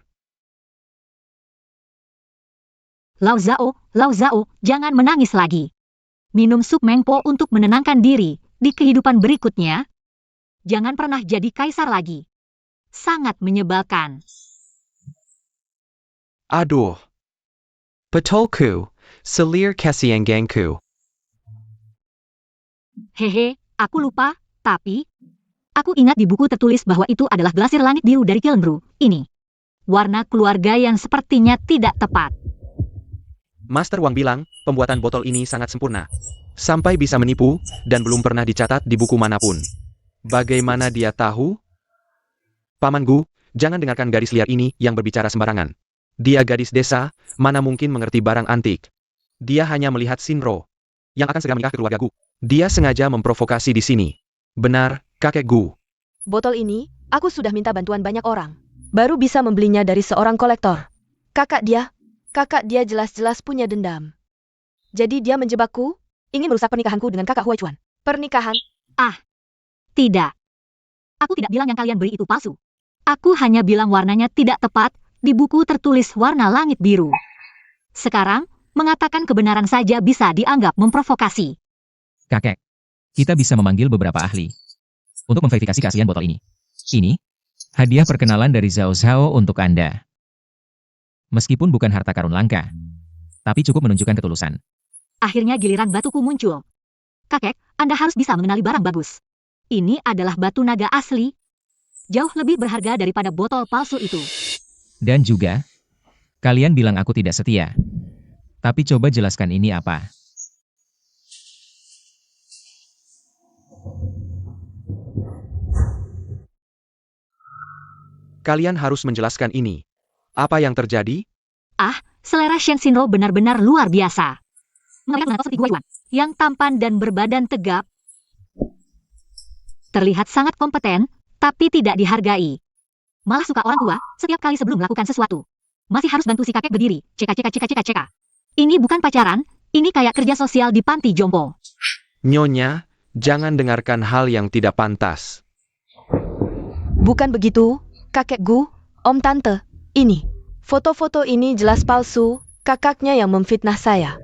Lao Zhao, jangan menangis lagi. Minum sup mengpo untuk menenangkan diri. Di kehidupan berikutnya, jangan pernah jadi kaisar lagi. Sangat menyebalkan. Aduh. Betulku, selir kasianganku. Hehe, aku lupa, tapi aku ingat di buku tertulis bahwa itu adalah glasir langit biru dari Kilnru. Ini warna keluarga yang sepertinya tidak tepat. Master Wang bilang, pembuatan botol ini sangat sempurna. Sampai bisa menipu, dan belum pernah dicatat di buku manapun. Bagaimana dia tahu? Paman Gu, jangan dengarkan gadis liar ini yang berbicara sembarangan. Dia gadis desa, mana mungkin mengerti barang antik. Dia hanya melihat Shinro, yang akan segera menikah ke keluarga Gu. Dia sengaja memprovokasi di sini. Benar, kakek Gu. Botol ini, aku sudah minta bantuan banyak orang. Baru bisa membelinya dari seorang kolektor. Kakak dia jelas-jelas punya dendam. Jadi dia menjebakku, ingin merusak pernikahanku dengan kakak Huai Chuan. Pernikahan? Tidak. Aku tidak bilang yang kalian beri itu palsu. Aku hanya bilang warnanya tidak tepat, di buku tertulis warna langit biru. Sekarang, mengatakan kebenaran saja bisa dianggap memprovokasi. Kakek, kita bisa memanggil beberapa ahli untuk memverifikasi keaslian botol ini. Ini, hadiah perkenalan dari Zhao Zhao untuk Anda. Meskipun bukan harta karun langka, tapi cukup menunjukkan ketulusan. Akhirnya giliran batuku muncul. Kakek, Anda harus bisa mengenali barang bagus. Ini adalah batu naga asli. Jauh lebih berharga daripada botol palsu itu. Dan juga, kalian bilang aku tidak setia. Tapi coba jelaskan ini apa? Kalian harus menjelaskan ini. Apa yang terjadi? Selera Shen Xinro benar-benar luar biasa. Melihat menatap seperti Guayuan, yang tampan dan berbadan tegap, terlihat sangat kompeten, tapi tidak dihargai. Malah suka orang tua, setiap kali sebelum melakukan sesuatu. Masih harus bantu si kakek berdiri, ceka. Ini bukan pacaran, ini kayak kerja sosial di panti jompo. Nyonya, jangan dengarkan hal yang tidak pantas. Bukan begitu, kakek Gu, om tante. Ini, foto-foto ini jelas palsu, kakaknya yang memfitnah saya.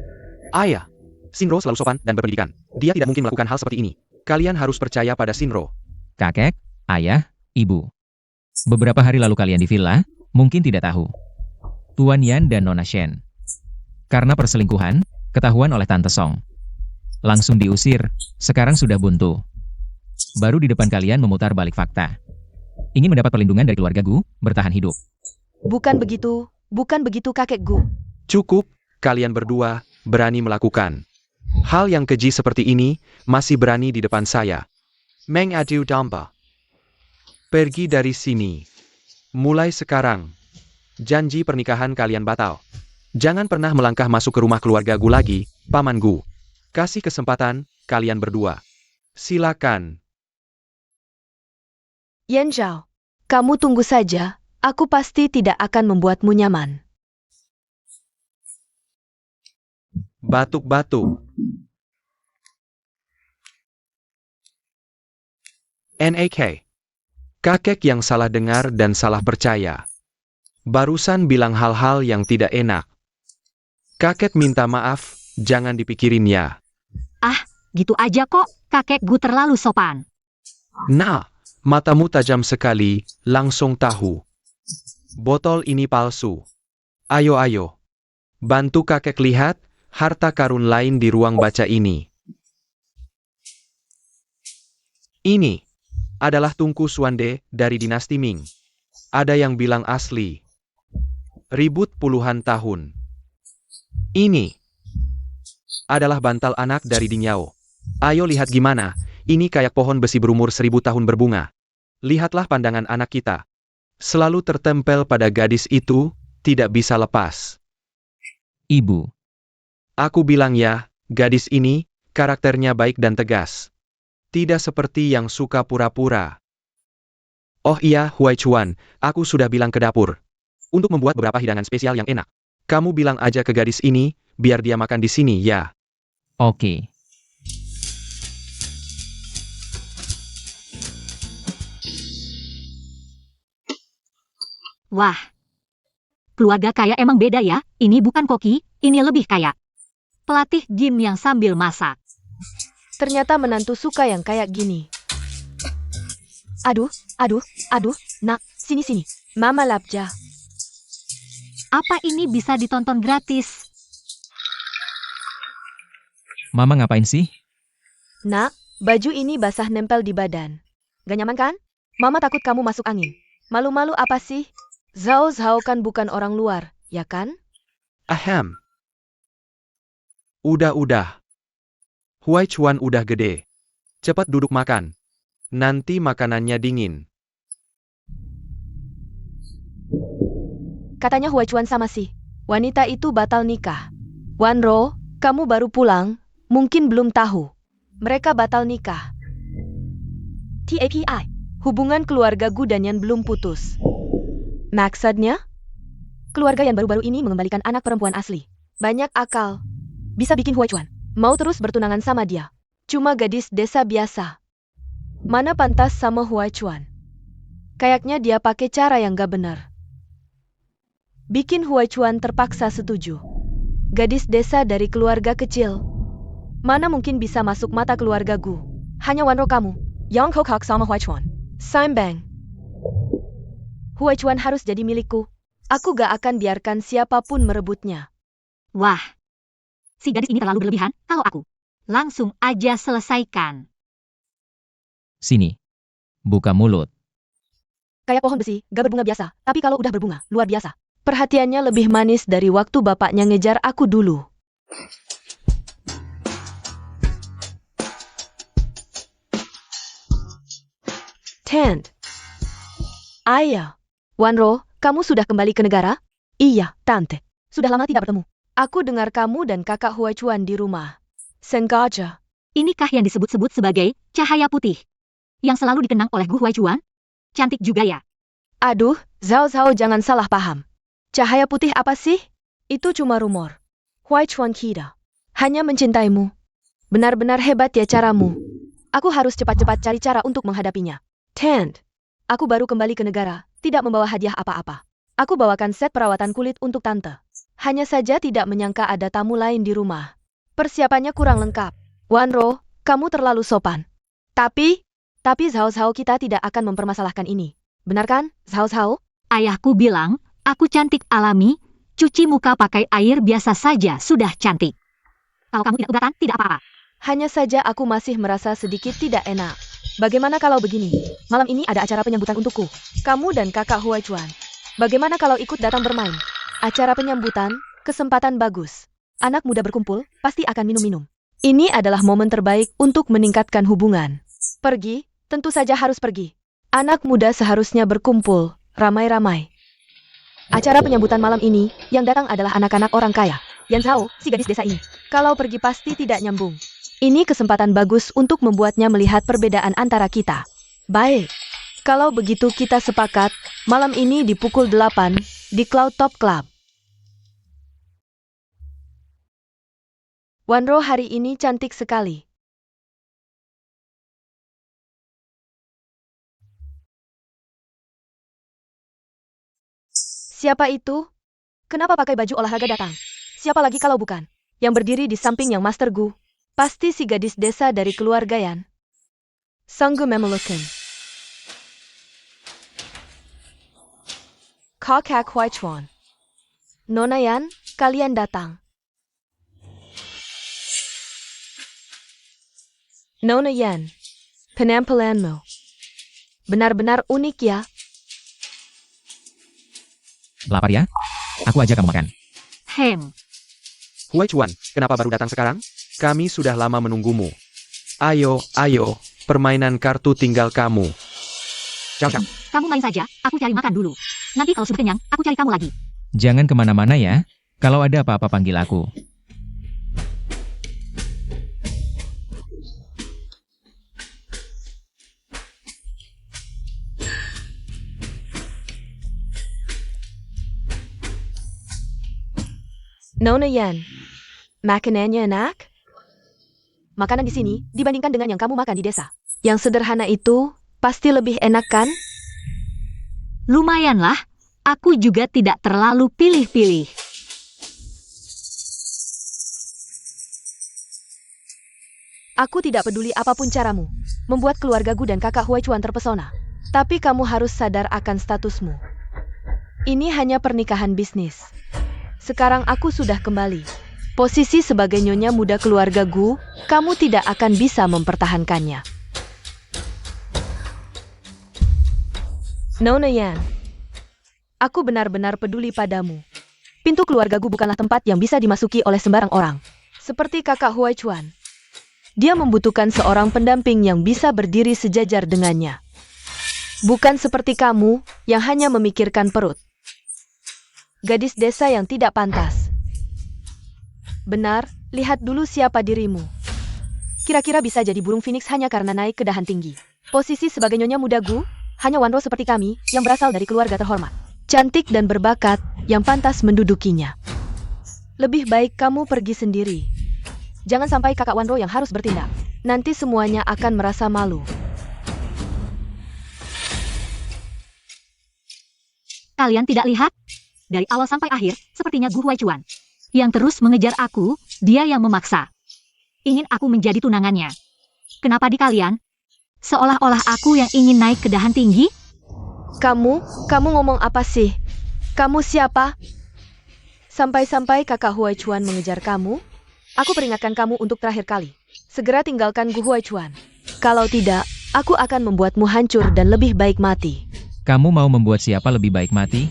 Ayah, Shinro selalu sopan dan berpendidikan. Dia tidak mungkin melakukan hal seperti ini. Kalian harus percaya pada Shinro. Kakek, ayah, ibu. Beberapa hari lalu kalian di villa, mungkin tidak tahu. Tuan Yan dan Nona Shen. Karena perselingkuhan, ketahuan oleh Tante Song. Langsung diusir, sekarang sudah buntu. Baru di depan kalian memutar balik fakta. Ingin mendapat perlindungan dari keluarga Gu, bertahan hidup. Bukan begitu kakek Gu. Cukup, kalian berdua berani melakukan hal yang keji seperti ini, masih berani di depan saya. Mengadu domba. Pergi dari sini. Mulai sekarang. Janji pernikahan kalian batal. Jangan pernah melangkah masuk ke rumah keluarga Gu lagi, Paman Gu. Kasih kesempatan, kalian berdua. Silakan. Yan Zhao, kamu tunggu saja, aku pasti tidak akan membuatmu nyaman. Batuk-batuk. NAK. Kakek yang salah dengar dan salah percaya. Barusan bilang hal-hal yang tidak enak. Kakek minta maaf, jangan dipikirin ya. Gitu aja kok, kakek Gu terlalu sopan. Nah, matamu tajam sekali, langsung tahu. Botol ini palsu. Ayo. Bantu kakek lihat, harta karun lain di ruang baca ini. Ini adalah tungku Xuande dari dinasti Ming. Ada yang bilang asli. Ribut puluhan tahun. Ini adalah bantal anak dari Ding Yao. Ayo lihat gimana, ini kayak pohon besi berumur 1000 tahun berbunga. Lihatlah pandangan anak kita. Selalu tertempel pada gadis itu, tidak bisa lepas. Ibu, Aku bilang ya, gadis ini, karakternya baik dan tegas. Tidak seperti yang suka pura-pura. Oh iya, Huai Chuan, aku sudah bilang ke dapur. Untuk membuat beberapa hidangan spesial yang enak. Kamu bilang aja ke gadis ini, biar dia makan di sini ya. oke. Wah. Keluarga kaya emang beda ya, ini bukan koki, ini lebih kaya. Pelatih gym yang sambil masak. Ternyata menantu suka yang kayak gini. Aduh, nak, sini. Mama Lapja. Apa ini bisa ditonton gratis? Mama ngapain sih? Nak, baju ini basah nempel di badan. Gak nyaman kan? Mama takut kamu masuk angin. Malu-malu apa sih? Zhao kan bukan orang luar, ya kan? Ahem. Udah. Huai Chuan udah gede. Cepat duduk makan. Nanti makanannya dingin. Katanya Hua Chuan sama si wanita itu batal nikah. Wan Ro, kamu baru pulang, mungkin belum tahu. Mereka batal nikah. TAPI, hubungan keluarga Gu dan Yan belum putus. Maksudnya? Keluarga Yan baru-baru ini mengembalikan anak perempuan asli. Banyak akal. Bisa bikin Hua Chuan mau terus bertunangan sama dia. Cuma gadis desa biasa. Mana pantas sama Hua Chuan. Kayaknya dia pakai cara yang gak benar. Bikin Huaichuan terpaksa setuju. Gadis desa dari keluarga kecil. Mana mungkin bisa masuk mata keluarga Gu? Hanya Wanro kamu. Yang Hokak sama Huaichuan. Saimbang. Huaichuan harus jadi milikku. Aku gak akan biarkan siapapun merebutnya. Wah, si gadis ini terlalu berlebihan. Kalau aku, langsung aja selesaikan. Sini. Buka mulut. Kayak pohon besi, gak berbunga biasa. Tapi kalau udah berbunga, luar biasa. Perhatiannya lebih manis dari waktu bapaknya ngejar aku dulu. Tent. Ayah. Wanro, kamu sudah kembali ke negara? Iya, Tante. Sudah lama tidak bertemu. Aku dengar kamu dan kakak Huaichuan di rumah. Sengaja. Inikah yang disebut-sebut sebagai cahaya putih? Yang selalu dikenang oleh Gu Huaichuan? Cantik juga ya. Aduh, Zhao Zhao jangan salah paham. Cahaya putih apa sih? Itu cuma rumor. Huaichuan Kida. Hanya mencintaimu. Benar-benar hebat ya caramu. Aku harus cepat-cepat cari cara untuk menghadapinya. Tent. Aku baru kembali ke negara, tidak membawa hadiah apa-apa. Aku bawakan set perawatan kulit untuk tante. Hanya saja tidak menyangka ada tamu lain di rumah. Persiapannya kurang lengkap. Wanro, kamu terlalu sopan. Tapi Zhao Zhao kita tidak akan mempermasalahkan ini. Benar kan, Zhao Zhao? Ayahku bilang, aku cantik alami, cuci muka pakai air biasa saja sudah cantik. Kalau kamu tidak keberatan, tidak apa-apa. Hanya saja aku masih merasa sedikit tidak enak. Bagaimana kalau begini? Malam ini ada acara penyambutan untukku. Kamu dan kakak Huaichuan. Bagaimana kalau ikut datang bermain? Acara penyambutan, kesempatan bagus. Anak muda berkumpul, pasti akan minum-minum. Ini adalah momen terbaik untuk meningkatkan hubungan. Pergi, tentu saja harus pergi. Anak muda seharusnya berkumpul, ramai-ramai. Acara penyambutan malam ini, yang datang adalah anak-anak orang kaya. Yan Zhao, si gadis desa ini. Kalau pergi pasti tidak nyambung. Ini kesempatan bagus untuk membuatnya melihat perbedaan antara kita. Baik. Kalau begitu kita sepakat, malam ini di pukul 8, di Cloud Top Club. Wanro hari ini cantik sekali. Siapa itu? Kenapa pakai baju olahraga datang? Siapa lagi kalau bukan? Yang berdiri di samping yang Master Gu. Pasti si gadis desa dari keluarga Yan. Sanggu memelukan. Kakak Huaichuan. Nona Yan, kalian datang. Nona Yan, penampilanmu benar-benar unik ya. Lapar ya? Aku ajak kamu makan. Huaichuan, kenapa baru datang sekarang? Kami sudah lama menunggumu. Ayo, permainan kartu tinggal kamu. Ciao. Kamu main saja, aku cari makan dulu. Nanti kalau sudah kenyang, aku cari kamu lagi. Jangan kemana-mana ya. Kalau ada apa-apa panggil aku. Nona Yan, makanannya enak? Makanan di sini dibandingkan dengan yang kamu makan di desa. Yang sederhana itu pasti lebih enak kan? Lumayanlah, aku juga tidak terlalu pilih-pilih. Aku tidak peduli apapun caramu, membuat keluarga Gu dan kakak Huaichuan terpesona. Tapi kamu harus sadar akan statusmu. Ini hanya pernikahan bisnis. Sekarang aku sudah kembali. Posisi sebagai nyonya muda keluarga Gu, kamu tidak akan bisa mempertahankannya. Nona Yan, aku benar-benar peduli padamu. Pintu keluarga Gu bukanlah tempat yang bisa dimasuki oleh sembarang orang. Seperti kakak Huaichuan. Dia membutuhkan seorang pendamping yang bisa berdiri sejajar dengannya. Bukan seperti kamu yang hanya memikirkan perut. Gadis desa yang tidak pantas. Benar, lihat dulu siapa dirimu. Kira-kira bisa jadi burung phoenix hanya karena naik ke dahan tinggi. Posisi sebagai nyonya muda Gu, hanya Wanro seperti kami yang berasal dari keluarga terhormat. Cantik dan berbakat yang pantas mendudukinya. Lebih baik kamu pergi sendiri. Jangan sampai kakak Wanro yang harus bertindak. Nanti semuanya akan merasa malu. Kalian tidak lihat? Dari awal sampai akhir, sepertinya Gu Huaichuan yang terus mengejar aku, dia yang memaksa. Ingin aku menjadi tunangannya. Kenapa di kalian? Seolah-olah aku yang ingin naik ke dahan tinggi? Kamu ngomong apa sih? Kamu siapa? Sampai-sampai kakak Huaichuan mengejar kamu? Aku peringatkan kamu untuk terakhir kali. Segera tinggalkan Gu Huaichuan. Kalau tidak, aku akan membuatmu hancur dan lebih baik mati. Kamu mau membuat siapa lebih baik mati?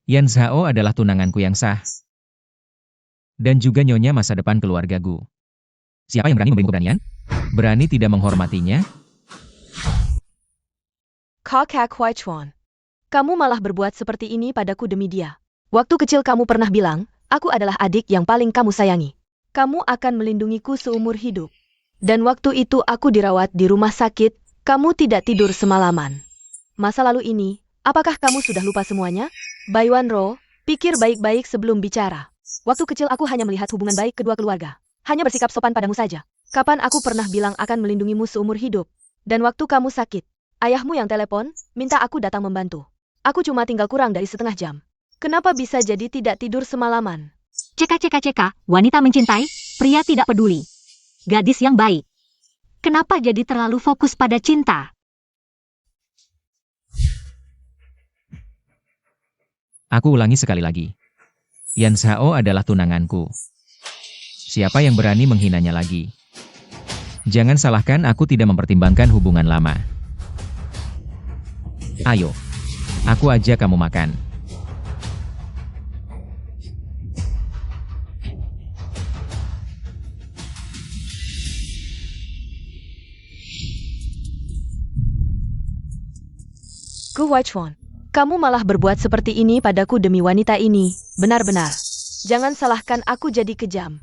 Yan Zhao adalah tunanganku yang sah. Dan juga nyonya masa depan keluarga Gu. Siapa yang berani memberimu keberanian? Berani tidak menghormatinya? Kakak Huaichuan, kamu malah berbuat seperti ini padaku demi dia. Waktu kecil kamu pernah bilang, aku adalah adik yang paling kamu sayangi. Kamu akan melindungiku seumur hidup. Dan waktu itu aku dirawat di rumah sakit, kamu tidak tidur semalaman. Masa lalu ini, apakah kamu sudah lupa semuanya? Bai Wanro, pikir baik-baik sebelum bicara. Waktu kecil aku hanya melihat hubungan baik kedua keluarga. Hanya bersikap sopan padamu saja. Kapan aku pernah bilang akan melindungimu seumur hidup? Dan waktu kamu sakit, ayahmu yang telepon, minta aku datang membantu. Aku cuma tinggal kurang dari setengah jam. Kenapa bisa jadi tidak tidur semalaman? Ceka, wanita mencintai, pria tidak peduli. Gadis yang baik. Kenapa jadi terlalu fokus pada cinta? Aku ulangi sekali lagi. Yan Zhao adalah tunanganku. Siapa yang berani menghinanya lagi? Jangan salahkan aku tidak mempertimbangkan hubungan lama. Ayo, aku ajak kamu makan. Gu Huaichuan, kamu malah berbuat seperti ini padaku demi wanita ini, benar-benar. Jangan salahkan aku jadi kejam.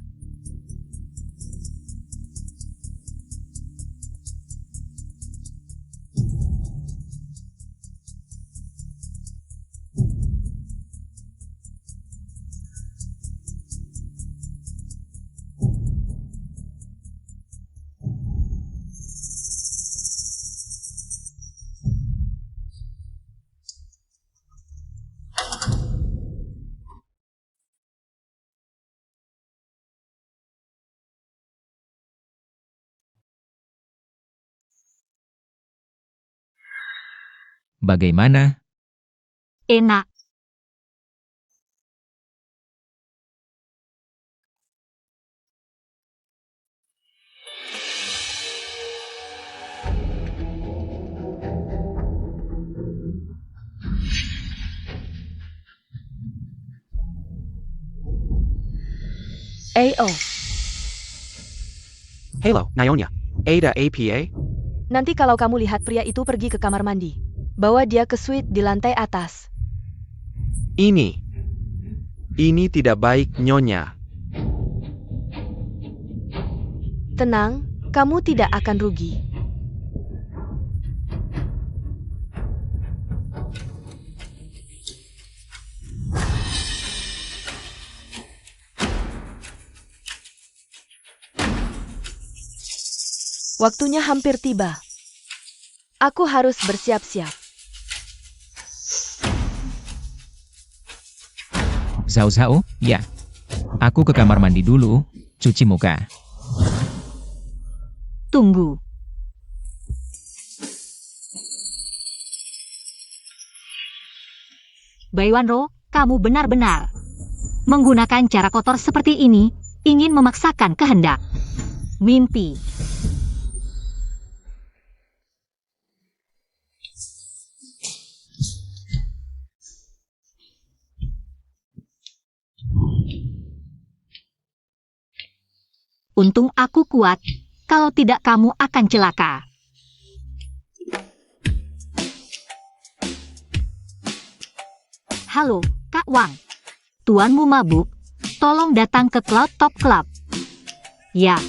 Bagaimana? Enak. Oh, Hello, Nyonya. Ada APA? nanti kalau kamu lihat pria itu pergi ke kamar mandi, bawa dia ke suite di lantai atas. Ini tidak baik, Nyonya. Tenang, kamu tidak akan rugi. Waktunya hampir tiba. Aku harus bersiap-siap. Zhao, ya. Aku ke kamar mandi dulu, cuci muka. Tunggu. Bai Wanro, kamu benar-benar menggunakan cara kotor seperti ini, ingin memaksakan kehendak. Mimpi. Untung aku kuat, kalau tidak kamu akan celaka. Halo, Kak Wang. Tuanmu mabuk, tolong datang ke Cloud Top Club. Ya.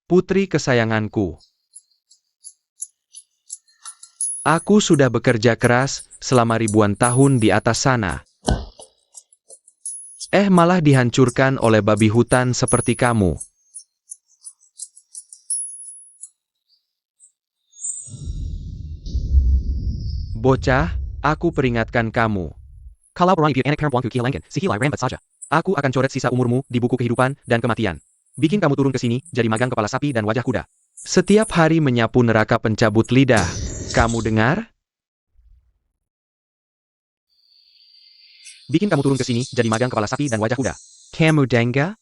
Putri kesayanganku. Aku sudah bekerja keras selama ribuan tahun di atas sana. Malah dihancurkan oleh babi hutan seperti kamu. Bocah, aku peringatkan kamu. Kalau orang itu anak perempuanku kehilangan, si hilai rambat saja. Aku akan coret sisa umurmu di buku kehidupan dan kematian. Bikin kamu turun ke sini, jadi magang kepala sapi dan wajah kuda. Setiap hari menyapu neraka pencabut lidah. Kamu dengar? Bikin kamu turun ke sini, jadi magang kepala sapi dan wajah kuda. Kamu dengar?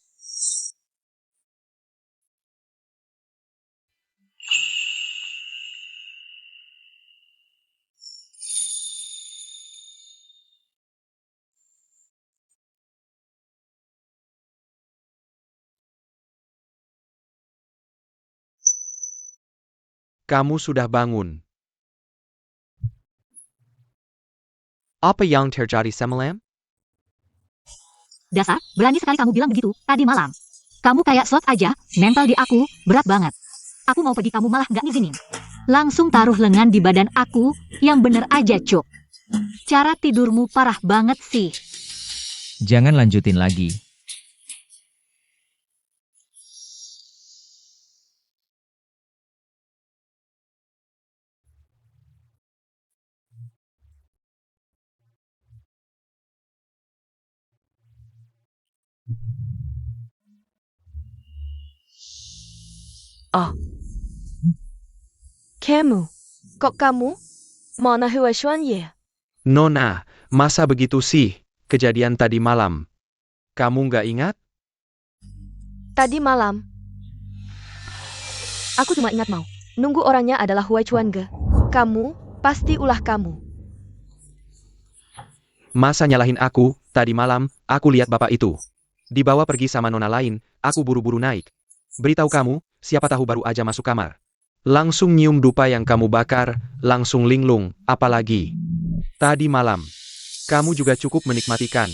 Kamu sudah bangun. Apa yang terjadi semalam? Dasar, berani sekali kamu bilang begitu tadi malam. Kamu kayak slot aja, nempel di aku, berat banget. Aku mau pergi kamu malah nggak ngizinin. Langsung taruh lengan di badan aku, yang bener aja Cuk. Cara tidurmu parah banget sih. Jangan lanjutin lagi. Kamu. Kok kamu? Mana Hua Xuan Ye? Nona, masa begitu sih? Kejadian tadi malam. Kamu nggak ingat? Tadi malam. Aku cuma ingat mau. Nunggu orangnya adalah Hua Chuan Ge. Kamu, pasti ulah kamu. Masa nyalahin aku? Tadi malam, aku lihat bapak itu. Dibawa pergi sama nona lain, aku buru-buru naik. Beritahu kamu, siapa tahu baru aja masuk kamar. Langsung nyium dupa yang kamu bakar, langsung linglung, apalagi. Tadi malam. Kamu juga cukup menikmatikan.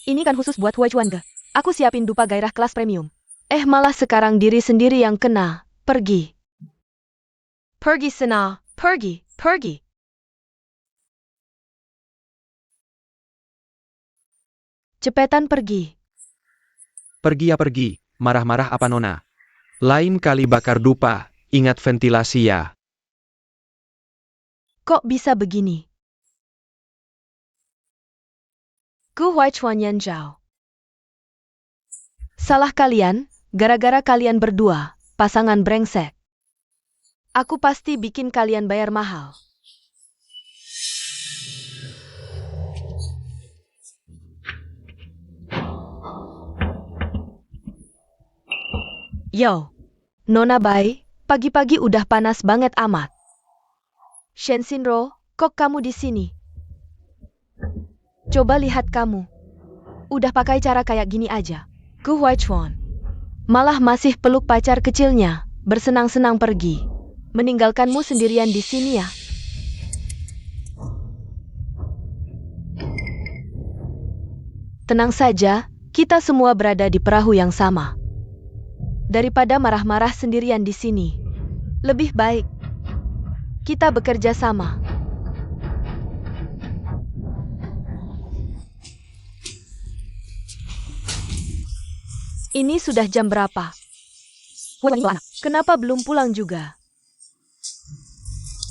Ini kan khusus buat Hua Chuan Ge. Aku siapin dupa gairah kelas premium. Malah sekarang diri sendiri yang kena. Pergi. Pergi sana. Pergi. Pergi. Cepetan pergi. Pergi ya pergi, marah-marah apa nona? Lain kali bakar dupa, ingat ventilasi ya. Kok bisa begini? Gu Huai Chuan Yan Zhao. Salah kalian, gara-gara kalian berdua, pasangan brengsek. Aku pasti bikin kalian bayar mahal. Yo, Nona Bai, pagi-pagi udah panas banget amat. Shen Xinro, kok kamu di sini? Coba lihat kamu. Udah pakai cara kayak gini aja. Gu Huai Chuan. Malah masih peluk pacar kecilnya, bersenang-senang pergi. Meninggalkanmu sendirian di sini ya. Tenang saja, kita semua berada di perahu yang sama. Daripada marah-marah sendirian di sini, lebih baik kita bekerja sama. Ini sudah jam berapa? Kenapa belum pulang juga?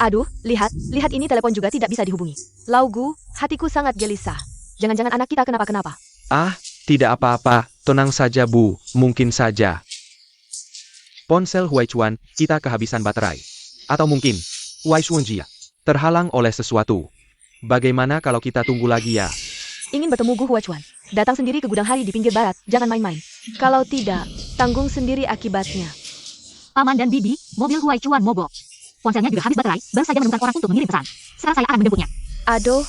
Aduh, lihat ini telepon juga tidak bisa dihubungi. Laugu, hatiku sangat gelisah. Jangan-jangan anak kita kenapa-kenapa. Tidak apa-apa, tenang saja Bu, mungkin saja. Ponsel Huai Chuan, kita kehabisan baterai. Atau mungkin, Huai Xuan Jia, terhalang oleh sesuatu. Bagaimana kalau kita tunggu lagi ya? Ingin bertemu Gu Hua Chuan. Datang sendiri ke gudang hari di pinggir barat, jangan main-main. Kalau tidak, tanggung sendiri akibatnya. Paman dan Bibi, mobil Huai Chuan mogok. Ponselnya juga habis baterai, baru saja menemukan orang untuk mengirim pesan. Sekarang saya akan menjemputnya. Aduh,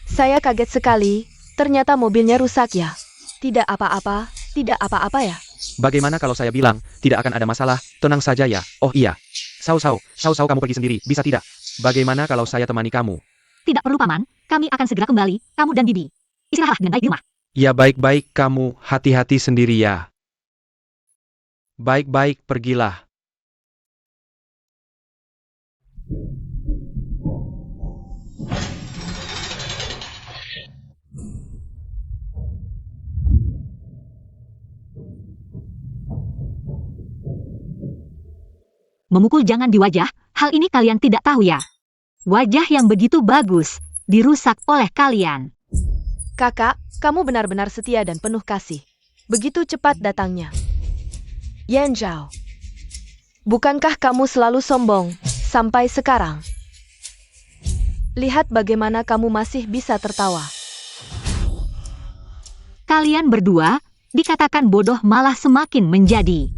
saya kaget sekali. Ternyata mobilnya rusak ya. Tidak apa-apa, tidak apa-apa ya. Bagaimana kalau saya bilang, tidak akan ada masalah, tenang saja ya. Oh iya. Sao kamu pergi sendiri, bisa tidak? Bagaimana kalau saya temani kamu? Tidak perlu Paman, kami akan segera kembali, kamu dan Bibi. Istirahatlah dengan baik di rumah. Ya baik-baik kamu, hati-hati sendiri ya. Baik-baik, pergilah. Memukul jangan di wajah, hal ini kalian tidak tahu ya. Wajah yang begitu bagus, dirusak oleh kalian. Kakak, kamu benar-benar setia dan penuh kasih. Begitu cepat datangnya. Yan Zhao, bukankah kamu selalu sombong sampai sekarang? Lihat bagaimana kamu masih bisa tertawa. Kalian berdua, dikatakan bodoh malah semakin menjadi.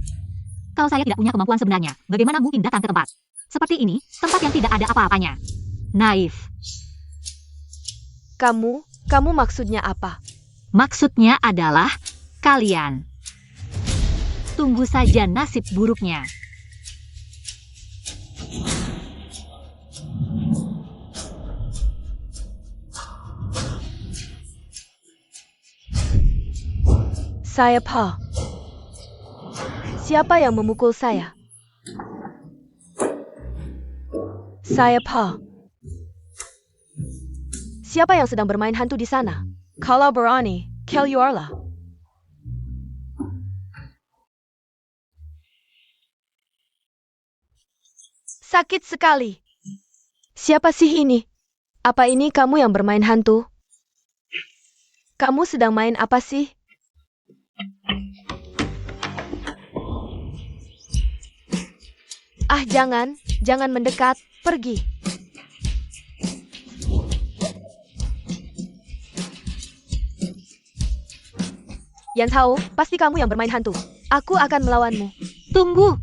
Kalau saya tidak punya kemampuan sebenarnya, bagaimana mungkin datang ke tempat seperti ini, tempat yang tidak ada apa-apanya? Naif. Kamu maksudnya apa? Maksudnya adalah kalian. Tunggu saja nasib buruknya. Saya Pa. Siapa yang memukul saya? Saya Pa. Siapa yang sedang bermain hantu di sana? Kalau berani, keluarlah. Sakit sekali. Siapa sih ini? Apa ini kamu yang bermain hantu? Kamu sedang main apa sih? Ah, jangan mendekat, pergi. Yan Zhao, pasti kamu yang bermain hantu. Aku akan melawanmu. Tunggu.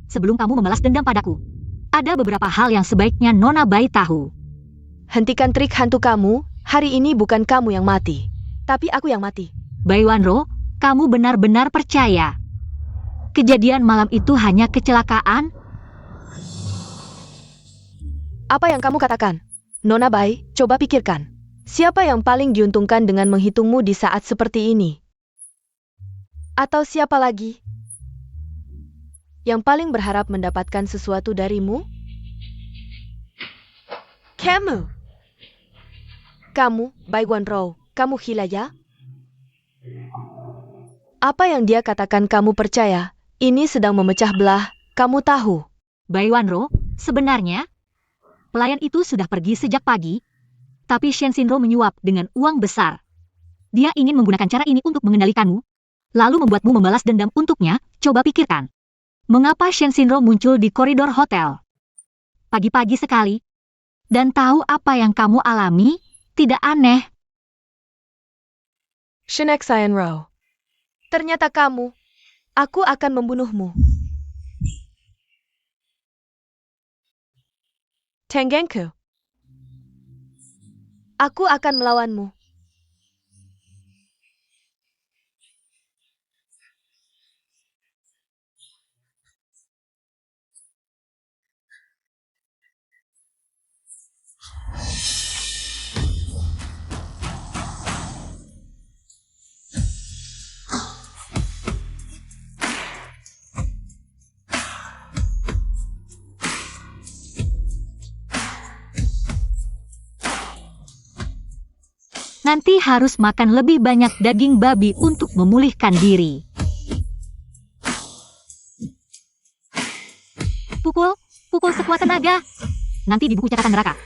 Sebelum kamu membalas dendam padaku, ada beberapa hal yang sebaiknya Nona Bai tahu. Hentikan trik hantu kamu, hari ini bukan kamu yang mati, tapi aku yang mati. Bai Wanro, kamu benar-benar percaya kejadian malam itu hanya kecelakaan? Apa yang kamu katakan? Nona Bai, coba pikirkan. Siapa yang paling diuntungkan dengan menghitungmu di saat seperti ini? Atau siapa lagi yang paling berharap mendapatkan sesuatu darimu? Kamu, Bai Wanro, kamu gila ya? Apa yang dia katakan kamu percaya? Ini sedang memecah belah, kamu tahu. Bai Wanro, sebenarnya pelayan itu sudah pergi sejak pagi, tapi Shen Xinro menyuap dengan uang besar. Dia ingin menggunakan cara ini untuk mengendalikanmu, lalu membuatmu membalas dendam untuknya. Coba pikirkan. Mengapa Shen Xinro muncul di koridor hotel pagi-pagi sekali? Dan tahu apa yang kamu alami? Tidak aneh. Shenek Xianro. Ternyata kamu. Aku akan membunuhmu. Tengenku. Aku akan melawanmu. Nanti harus makan lebih banyak daging babi untuk memulihkan diri. Pukul sekuat tenaga. Nanti di buku catatan neraka,